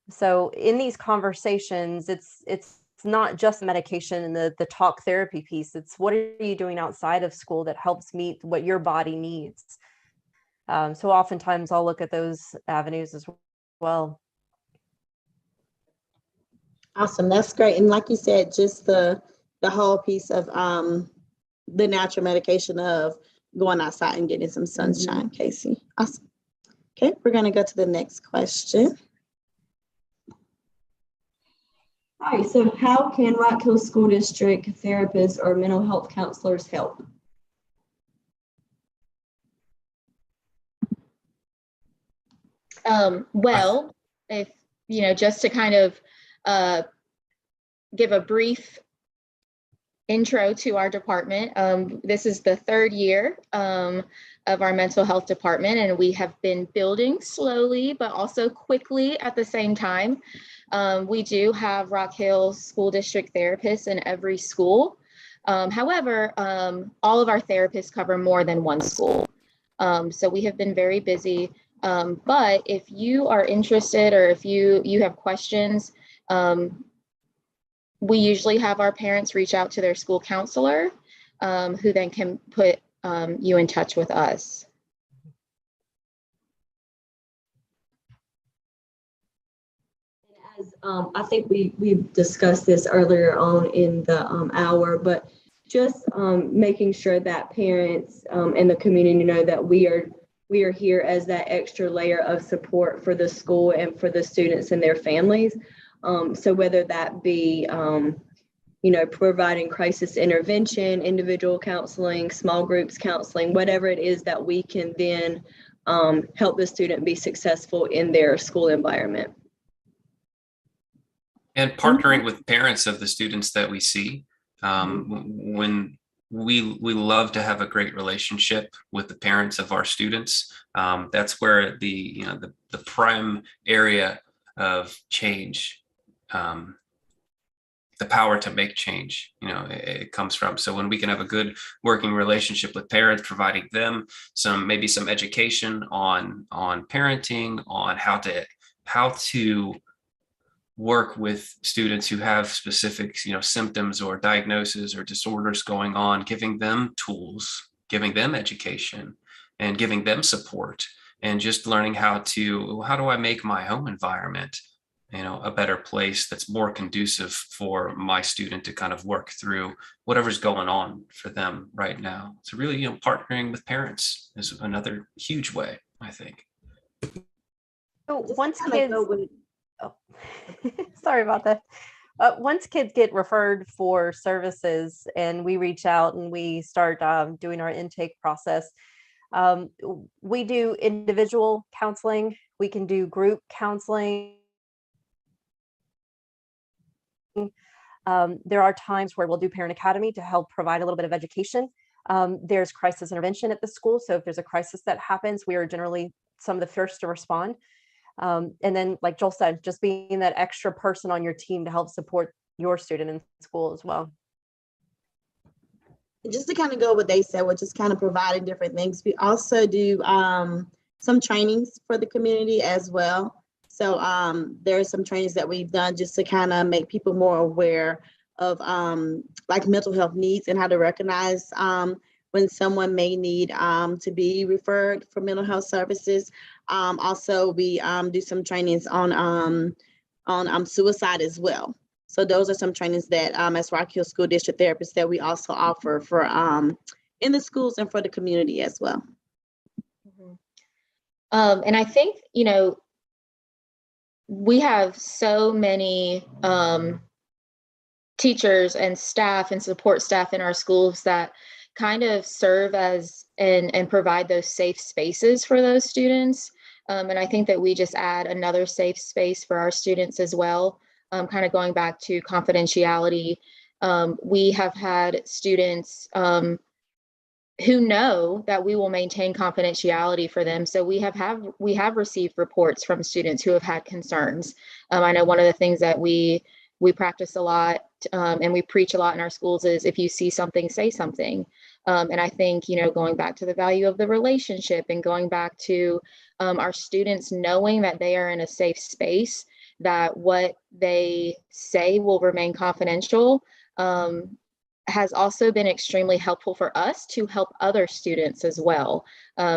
So in these conversations, it's not just medication and the talk therapy piece. It's what are you doing outside of school that helps meet what your body needs? So oftentimes I'll look at those avenues as well. Awesome, that's great. And like you said, just the whole piece of the natural medication of going outside and getting some sunshine, Casey. Awesome. Okay, we're gonna go to the next question. All right, so how can Rock Hill School District therapists or mental health counselors help? Well, if, just to kind of give a brief intro to our department, this is the third year of our mental health department, and we have been building slowly, but also quickly at the same time. We do have Rock Hill School District therapists in every school. However, all of our therapists cover more than one school. So we have been very busy. But if you are interested or if you have questions, we usually have our parents reach out to their school counselor, who then can put you in touch with us. As I think we discussed this earlier on in the hour, but just making sure that parents and the community know that we are here as that extra layer of support for the school and for the students and their families. So whether that be, providing crisis intervention, individual counseling, small groups counseling, whatever it is that we can then help the student be successful in their school environment. And partnering with parents of the students that we see. When we love to have a great relationship with the parents of our students. That's where the prime area of change, the power to make change, it comes from. So when we can have a good working relationship with parents, providing them maybe some education on parenting, on how to work with students who have specific, symptoms or diagnoses or disorders going on, giving them tools, giving them education, and giving them support, and just learning how do I make my home environment, a better place that's more conducive for my student to kind of work through whatever's going on for them right now. So really, partnering with parents is another huge way, I think. So once kids, sorry about that. Once kids get referred for services and we reach out and we start doing our intake process, we do individual counseling. We can do group counseling. There are times where we'll do Parent Academy to help provide a little bit of education. There's crisis intervention at the school. So if there's a crisis that happens, we are generally some of the first to respond. And then, like Joel said, just being that extra person on your team to help support your student in school as well. Just to kind of go what they said, which is kind of providing different things. We also do some trainings for the community as well. So there are some trainings that we've done just to kind of make people more aware like mental health needs and how to recognize when someone may need to be referred for mental health services. Also, we do some trainings on suicide as well. So those are some trainings that as Rock Hill School District therapists that we also offer for in the schools and for the community as well. And I think, we have so many teachers and staff and support staff in our schools that kind of serve as and provide those safe spaces for those students. And I think that we just add another safe space for our students as well. Kind of going back to confidentiality, we have had students who know that we will maintain confidentiality for them. So we have received reports from students who have had concerns. I know one of the things that we practice a lot and we preach a lot in our schools is if you see something, say something. And I think, going back to the value of the relationship and going back to our students knowing that they are in a safe space, that what they say will remain confidential, has also been extremely helpful for us to help other students as well.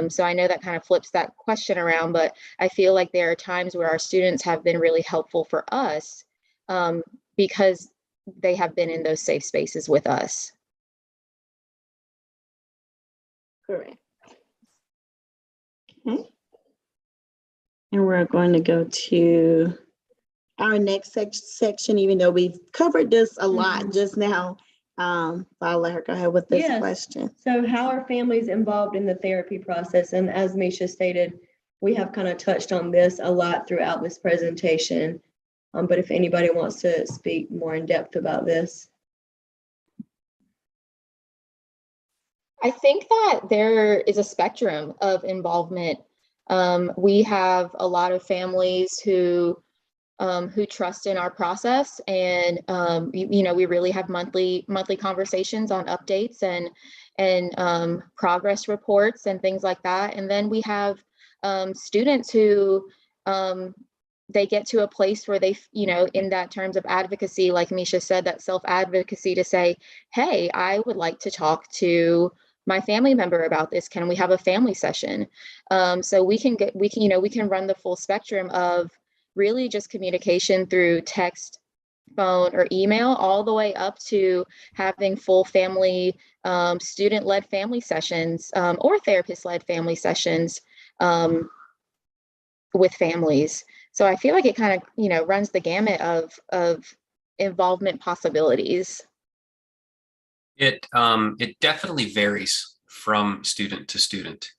So I know that kind of flips that question around, but I feel like there are times where our students have been really helpful for us because they have been in those safe spaces with us. Correct. Okay. And we're going to go to our next section, even though we've covered this a lot just now. I'll let her go ahead with this question. So how are families involved in the therapy process? And as Misha stated, we have kind of touched on this a lot throughout this presentation. But if anybody wants to speak more in depth about this. I think that there is a spectrum of involvement. We have a lot of families who trust in our process, and we really have monthly conversations on updates and progress reports and things like that. And then we have students who they get to a place where they, in that terms of advocacy, like Misha said, that self-advocacy to say, hey, I would like to talk to my family member about this. Can we have a family session? So we can run the full spectrum of really just communication through text, phone, or email, all the way up to having full family, student-led family sessions or therapist-led family sessions with families. So I feel like it kind of, runs the gamut of involvement possibilities. It definitely varies from student to student,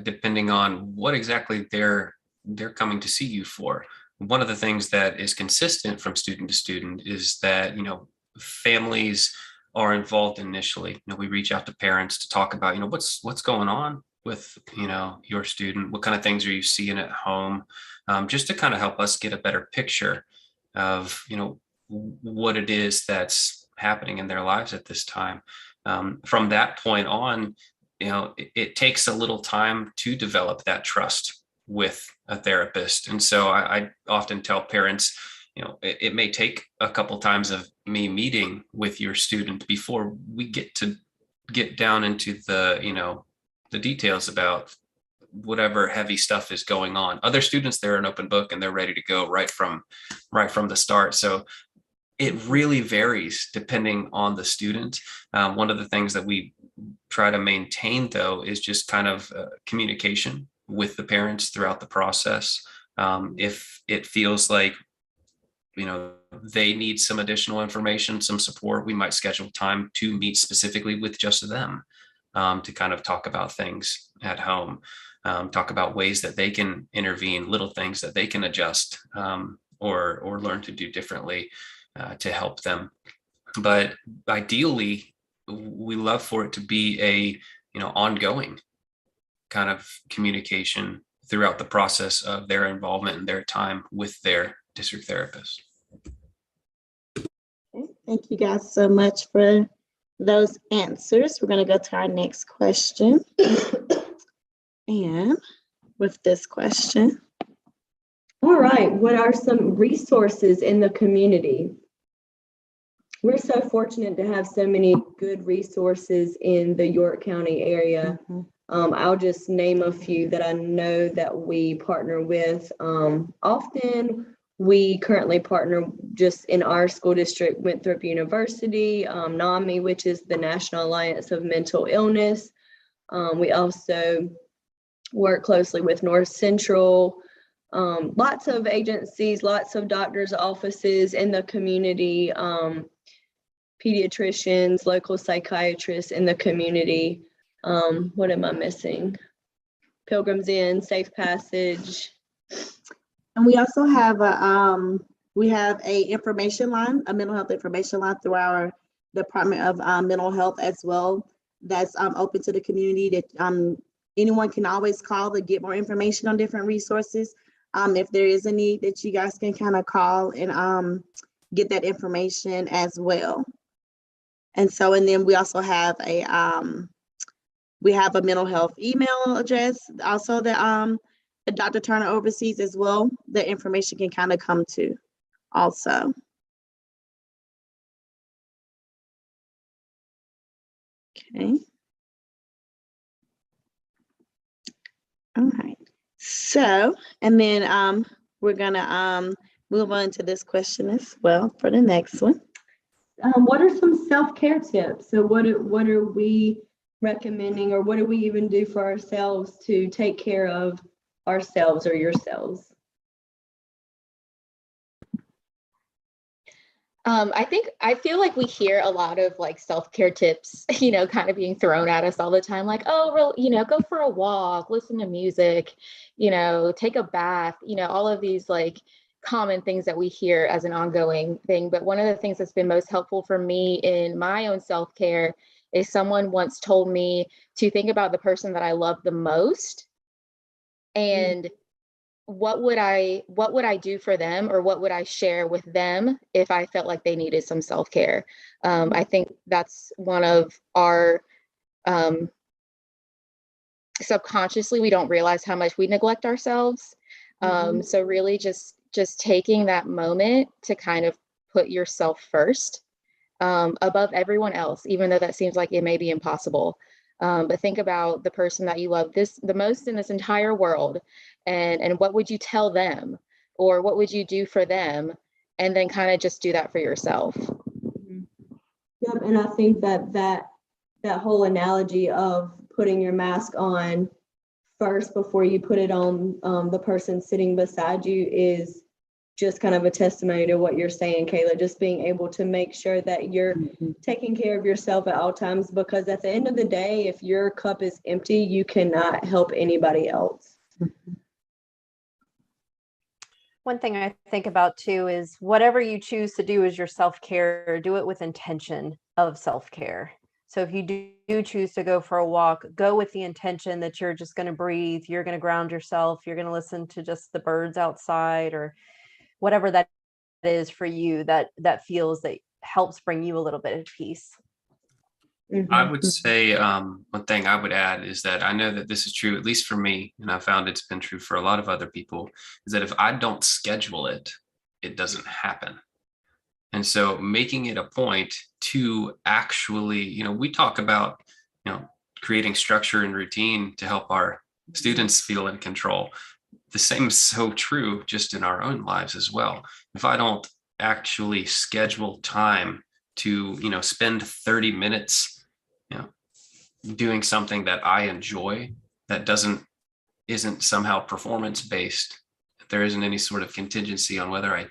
depending on what exactly they're coming to see you for. One of the things that is consistent from student to student is that, families are involved initially. We reach out to parents to talk about, what's going on with, your student, what kind of things are you seeing at home, just to kind of help us get a better picture of, what it is that's happening in their lives at this time. From that point on, it takes a little time to develop that trust with a therapist. And so I often tell parents, it may take a couple times of me meeting with your student before we get down into the details about whatever heavy stuff is going on. Other students, they're an open book and they're ready to go right from the start. So it really varies depending on the student. One of the things that we try to maintain, though, is just kind of communication with the parents throughout the process. If it feels like, they need some additional information, some support, we might schedule time to meet specifically with just them to kind of talk about things at home, talk about ways that they can intervene, little things that they can adjust or learn to do differently to help them. But ideally, we love for it to be a ongoing kind of communication throughout the process of their involvement and their time with their district therapist. Okay, thank you guys so much for those answers. We're going to go to our next question. And with this question. All right, what are some resources in the community? we're so fortunate to have so many good resources in the York County area. I'll just name a few that I know that we partner with. Often we currently partner just in our school district, Winthrop University, NAMI, which is the National Alliance of Mental Illness. We also work closely with North Central, lots of agencies, lots of doctors' offices in the community, pediatricians, local psychiatrists in the community. What am I missing? Pilgrims Inn, Safe Passage. And we also have a information line, a mental health information line through our Department of Mental Health as well. That's open to the community that anyone can always call to get more information on different resources. If there is a need that you guys can kind of call and get that information as well. And then we also have a mental health email address also that Dr. Turner oversees as well. The information can kind of come to also. Okay. All right. So, and then we're gonna move on to this question as well for the next one. What are some self-care tips? So what are we recommending, or what do we even do for ourselves to take care of ourselves or yourselves? I feel like we hear a lot of like self-care tips, kind of being thrown at us all the time. Like, oh, well, go for a walk, listen to music, take a bath, all of these like common things that we hear as an ongoing thing. But one of the things that's been most helpful for me in my own self-care is someone once told me to think about the person that I love the most and what would I do for them, or what would I share with them if I felt like they needed some self-care. I think that's one of our subconsciously, we don't realize how much we neglect ourselves. So really just taking that moment to kind of put yourself first above everyone else, even though that seems like it may be impossible. But think about the person that you love the most in this entire world, and what would you tell them, or what would you do for them, and then kind of just do that for yourself. Yep, and I think that whole analogy of putting your mask on first before you put it on the person sitting beside you is just kind of a testimony to what you're saying, Kayla, just being able to make sure that you're taking care of yourself at all times, because at the end of the day, if your cup is empty, you cannot help anybody else. One thing I think about too is whatever you choose to do as your self-care, do it with intention of self-care. So if you do choose to go for a walk, go with the intention that you're just going to breathe, you're going to ground yourself, you're going to listen to just the birds outside, or whatever that is for you, that feels that helps bring you a little bit of peace. I would say one thing I would add is that I know that this is true, at least for me, and I found it's been true for a lot of other people, is that if I don't schedule it, it doesn't happen. And so making it a point to actually, we talk about, creating structure and routine to help our students feel in control. The same is so true just in our own lives as well. If I don't actually schedule time to, spend 30 minutes, doing something that I enjoy, that isn't somehow performance based. There isn't any sort of contingency on whether I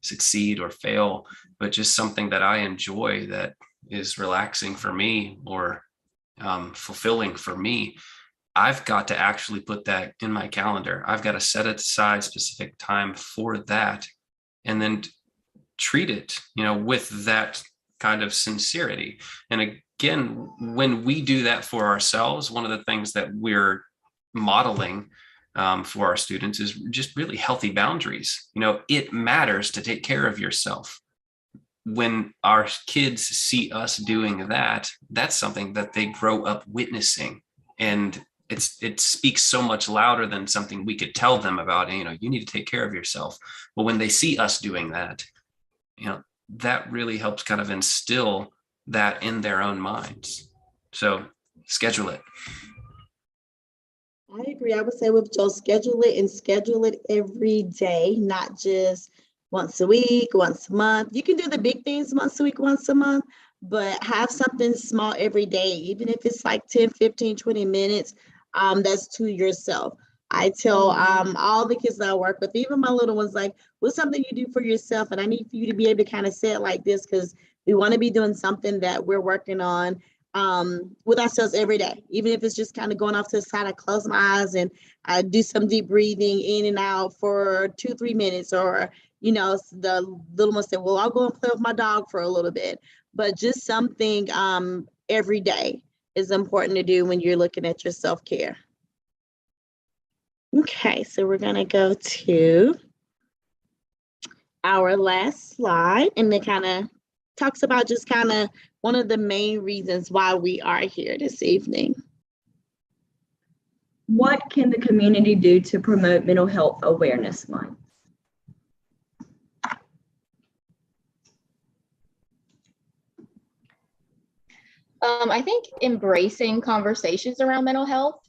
succeed or fail, but just something that I enjoy, that is relaxing for me or fulfilling for me. I've got to actually put that in my calendar. I've got to set aside specific time for that, and then treat it, with that kind of sincerity. And again, when we do that for ourselves, one of the things that we're modeling for our students is just really healthy boundaries. It matters to take care of yourself. When our kids see us doing that, that's something that they grow up witnessing. And it speaks so much louder than something we could tell them about, you need to take care of yourself. But when they see us doing that, that really helps kind of instill that in their own minds. So schedule it. I agree. I would say with Joe, schedule it and schedule it every day, not just once a week, once a month. You can do the big things once a week, once a month, but have something small every day, even if it's like 10, 15, 20 minutes, that's to yourself. I tell all the kids that I work with, even my little ones, like, what's something you do for yourself? And I need for you to be able to kind of say it like this, because we want to be doing something that we're working on with ourselves every day, even if it's just kind of going off to the side. I close my eyes and I do some deep breathing in and out for 2-3 minutes, or the little one said, well, I'll go and play with my dog for a little bit. But just something every day is important to do when you're looking at your self-care. Okay, so we're gonna go to our last slide, and it kind of talks about just kind of one of the main reasons why we are here this evening. What can the community do to promote Mental Health Awareness Month? I think embracing conversations around mental health,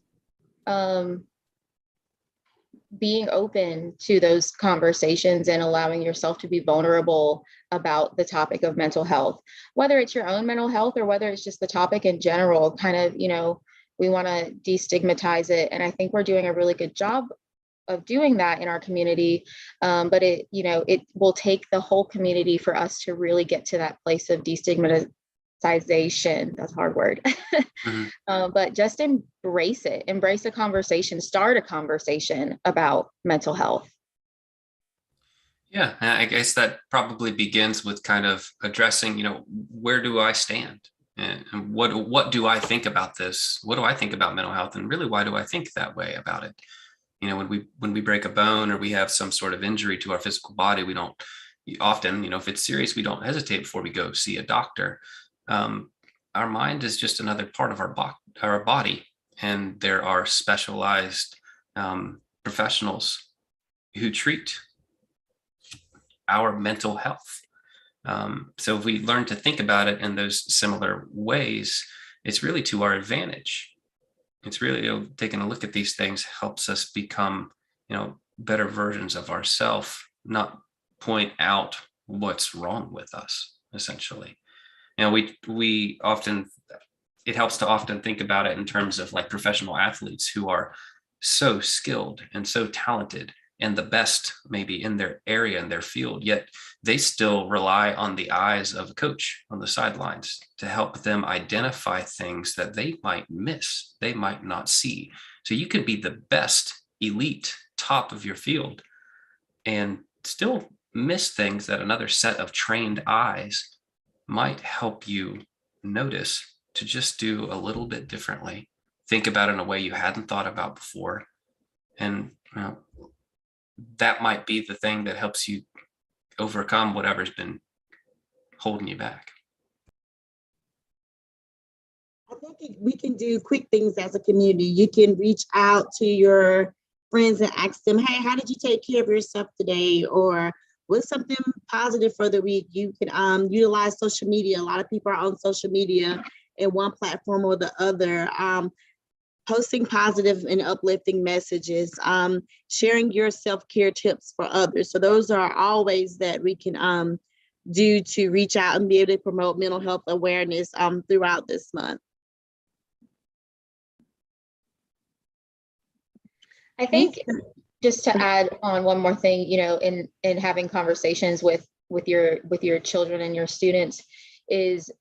being open to those conversations and allowing yourself to be vulnerable about the topic of mental health, whether it's your own mental health or whether it's just the topic in general. Kind of, we want to destigmatize it. And I think we're doing a really good job of doing that in our community. But it will take the whole community for us to really get to that place of destigmatization. That's a hard word. But just embrace it, embrace a conversation, start a conversation about mental health. Yeah, I guess that probably begins with kind of addressing, where do I stand? And what do I think about this? What do I think about mental health? And really, why do I think that way about it? When we break a bone or we have some sort of injury to our physical body, we don't often, if it's serious, we don't hesitate before we go see a doctor. Our mind is just another part of our body, and there are specialized professionals who treat our mental health. So if we learn to think about it in those similar ways, it's really to our advantage. It's really taking a look at these things helps us become, better versions of ourselves, not point out what's wrong with us, essentially. We often, it helps to often think about it in terms of like professional athletes who are so skilled and so talented and the best maybe in their area, in their field, yet they still rely on the eyes of a coach on the sidelines to help them identify things that they might miss, they might not see. So you could be the best, elite, top of your field and still miss things that another set of trained eyes might help you notice to just do a little bit differently. Think about it in a way you hadn't thought about before. And that might be the thing that helps you overcome whatever's been holding you back. I think we can do quick things as a community. You can reach out to your friends and ask them, hey, how did you take care of yourself today? Or what's something positive for the week? You can utilize social media. A lot of people are on social media in one platform or the other, posting positive and uplifting messages, sharing your self-care tips for others. So those are all ways that we can do to reach out and be able to promote mental health awareness throughout this month. I think just to add on one more thing, in having conversations with your children and your students, is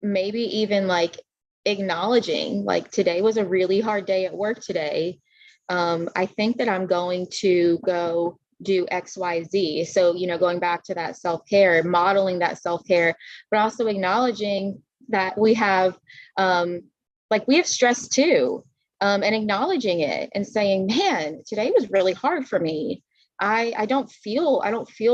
maybe even like acknowledging, like, today was a really hard day at work today. I think that I'm going to go do XYZ. So, going back to that self-care, modeling that self-care, but also acknowledging that we have stress too. And acknowledging it and saying, man, today was really hard for me. I don't feel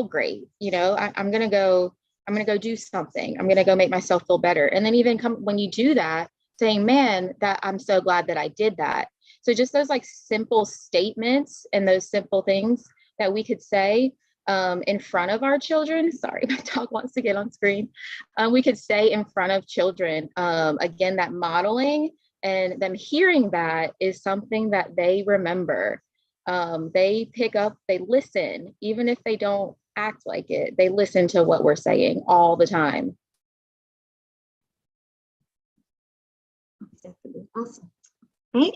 great. I'm going to go do something. I'm going to go make myself feel better. And then even when you do that, saying, man, that I'm so glad that I did that. So just those like simple statements and those simple things that we could say in front of our children. Sorry, my dog wants to get on screen. We could say in front of children. Again, that modeling and them hearing that is something that they remember. They pick up, they listen, even if they don't act like it, they listen to what we're saying all the time. Awesome. All right.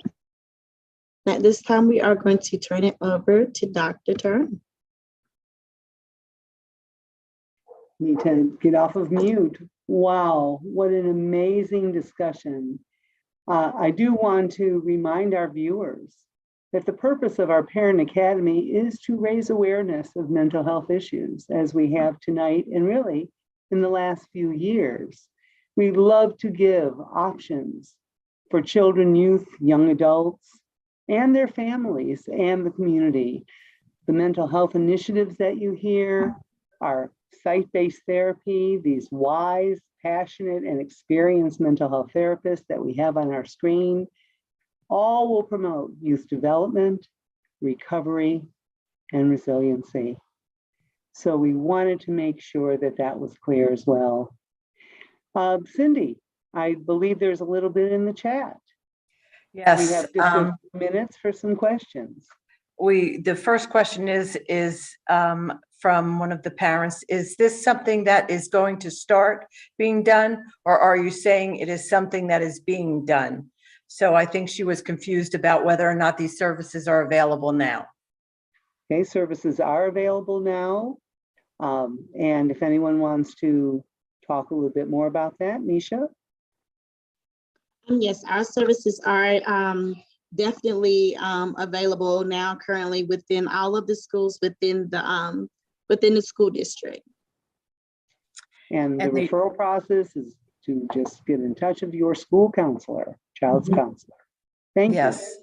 At this time, we are going to turn it over to Dr. Turner. Need to get off of mute. Wow, what an amazing discussion. I do want to remind our viewers that the purpose of our Parent Academy is to raise awareness of mental health issues, as we have tonight and really in the last few years. We love to give options for children, youth, young adults, and their families and the community. The mental health initiatives that you hear are site-based therapy, these wise, passionate, and experienced mental health therapists that we have on our screen, all will promote youth development, recovery, and resiliency. So we wanted to make sure that that was clear as well. Cindy, I believe there's a little bit in the chat. Yes. We have just a few minutes for some questions. The first question is from one of the parents. Is this something that is going to start being done, or are you saying it is something that is being done? So I think she was confused about whether or not these services are available now. Okay, services are available now. And if anyone wants to talk a little bit more about that, Nisha? Yes, our services are definitely available now currently within all of the schools within the school district. And the referral process is to just get in touch with your school counselor, child's counselor. Thank you. Yes.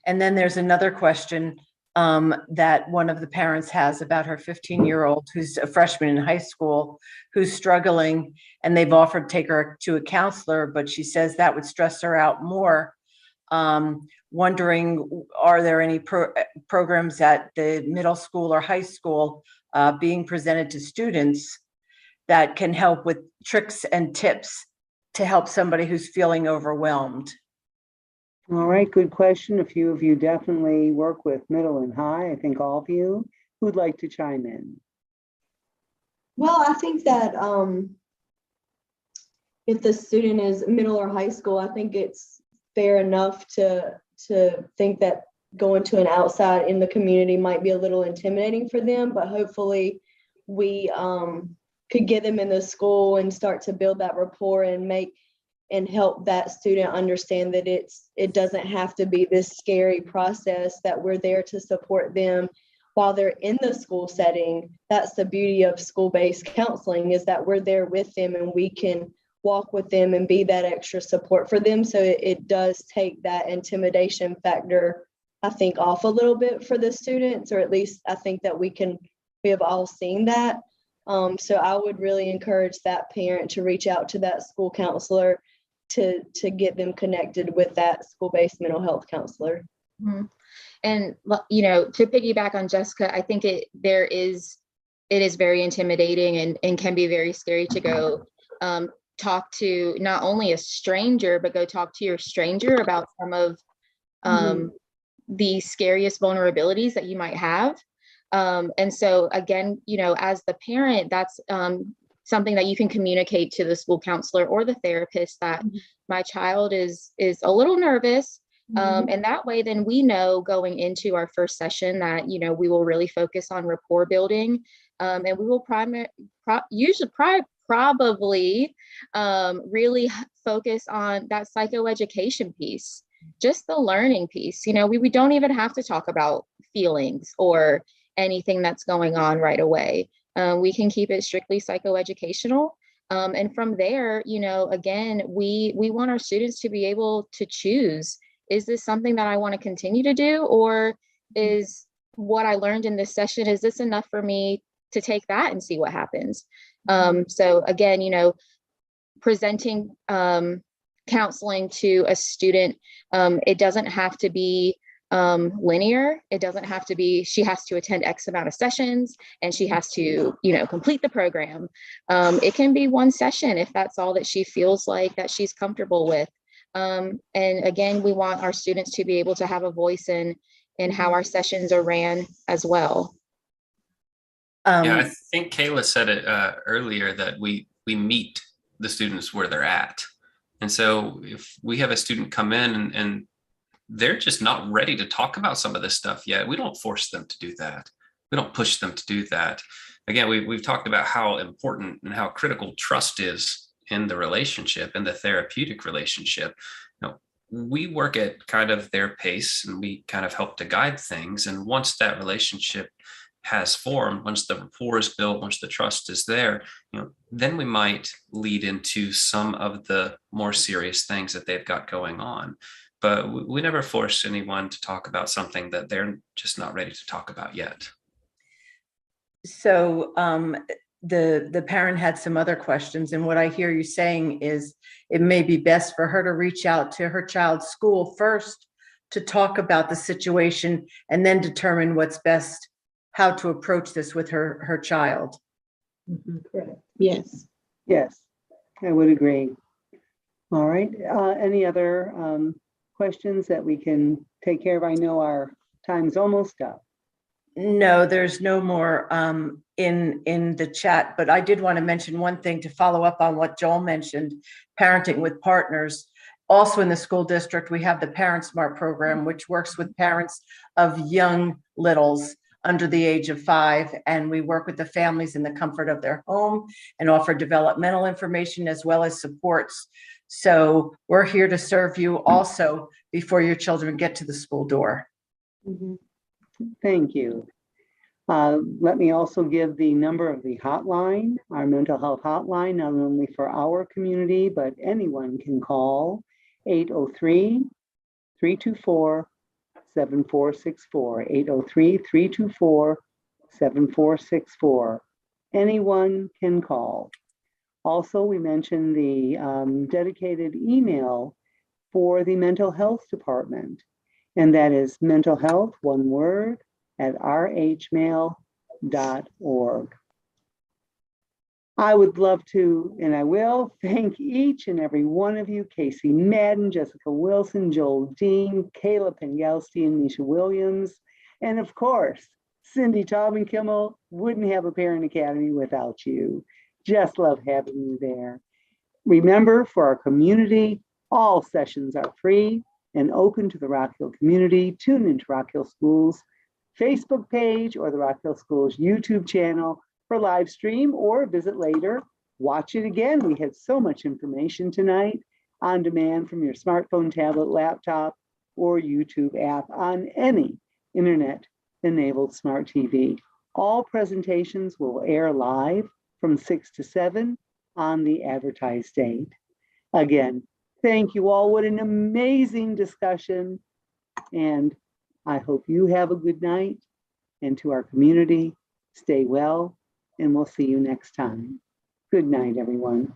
And then there's another question that one of the parents has about her 15-year-old who's a freshman in high school, who's struggling, and they've offered to take her to a counselor, but she says that would stress her out more. Wondering, are there any programs at the middle school or high school being presented to students that can help with tricks and tips to help somebody who's feeling overwhelmed? All right, good question. A few of you definitely work with middle and high. I think all of you. Who'd like to chime in? Well, I think that if the student is middle or high school, I think it's fair enough to think that going to an outside in the community might be a little intimidating for them, but hopefully we could get them in the school and start to build that rapport and help that student understand that it doesn't have to be this scary process, that we're there to support them while they're in the school setting. That's the beauty of school-based counseling, is that we're there with them and we can walk with them and be that extra support for them. So it does take that intimidation factor, I think, off a little bit for the students, or at least I think that we have all seen that. So I would really encourage that parent to reach out to that school counselor to get them connected with that school-based mental health counselor. Mm-hmm. And, you know, to piggyback on Jessica, I think it is very intimidating and can be very scary to go talk to not only a stranger, but go talk to your stranger about some of the scariest vulnerabilities that you might have. And so again, you know, as the parent, that's something that you can communicate to the school counselor or the therapist, that my child is a little nervous. And that way, then we know going into our first session that, you know, we will really focus on rapport building, and we will probably really focus on that psychoeducation piece, just the learning piece. You know, we don't even have to talk about feelings or anything that's going on right away. We can keep it strictly psychoeducational. And from there, you know, again, we want our students to be able to choose, is this something that I want to continue to do? Or is what I learned in this session, is this enough for me to take that and see what happens? So again, you know, presenting counseling to a student, it doesn't have to be linear. It doesn't have to be, she has to attend X amount of sessions and she has to, complete the program. It can be one session if that's all that she feels like that she's comfortable with. And again, we want our students to be able to have a voice in how our sessions are ran as well. Yeah, I think Kayla said it earlier that we meet the students where they're at. And so if we have a student come in and they're just not ready to talk about some of this stuff yet, we don't force them to do that. We don't push them to do that. Again, we've talked about how important and how critical trust is in the relationship, in the therapeutic relationship. We work at kind of their pace and we kind of help to guide things. And once that relationship has formed, once the rapport is built, once the trust is there, then we might lead into some of the more serious things that they've got going on. But we never force anyone to talk about something that they're just not ready to talk about yet. So the parent had some other questions, and what I hear you saying is it may be best for her to reach out to her child's school first to talk about the situation and then determine what's best, how to approach this with her child. Correct. Yes. Yes, I would agree. All right. Any other questions that we can take care of? I know our time's almost up. No, there's no more in the chat, but I did want to mention one thing to follow up on what Joel mentioned, parenting with partners. Also in the school district, we have the Parent Smart program, which works with parents of young littles under the age of 5, and we work with the families in the comfort of their home and offer developmental information as well as supports. So we're here to serve you also before your children get to the school door. Thank you. Let me also give the number of the hotline, our mental health hotline, not only for our community, but anyone can call 803-324-7464, 803-324-7464. Anyone can call. Also, we mentioned the dedicated email for the mental health department, and that is mental health, one word, @rhmail.org. I would love to, and I will, thank each and every one of you, Casey Madden, Jessica Wilson, Joel Dean, Kayla Pengelstein, and Misha Williams, and of course, Cindy Taubenkimmel. Wouldn't have a Parent Academy without you. Just love having you there. Remember, for our community, all sessions are free and open to the Rock Hill community. Tune into Rock Hill Schools Facebook page or the Rock Hill Schools YouTube channel for live stream, or visit later. Watch it again. We had so much information tonight on demand from your smartphone, tablet, laptop, or YouTube app on any internet-enabled smart TV. All presentations will air live from 6 to 7 on the advertised date. Again, thank you all. What an amazing discussion. And I hope you have a good night. And to our community, stay well, and we'll see you next time. Good night, everyone.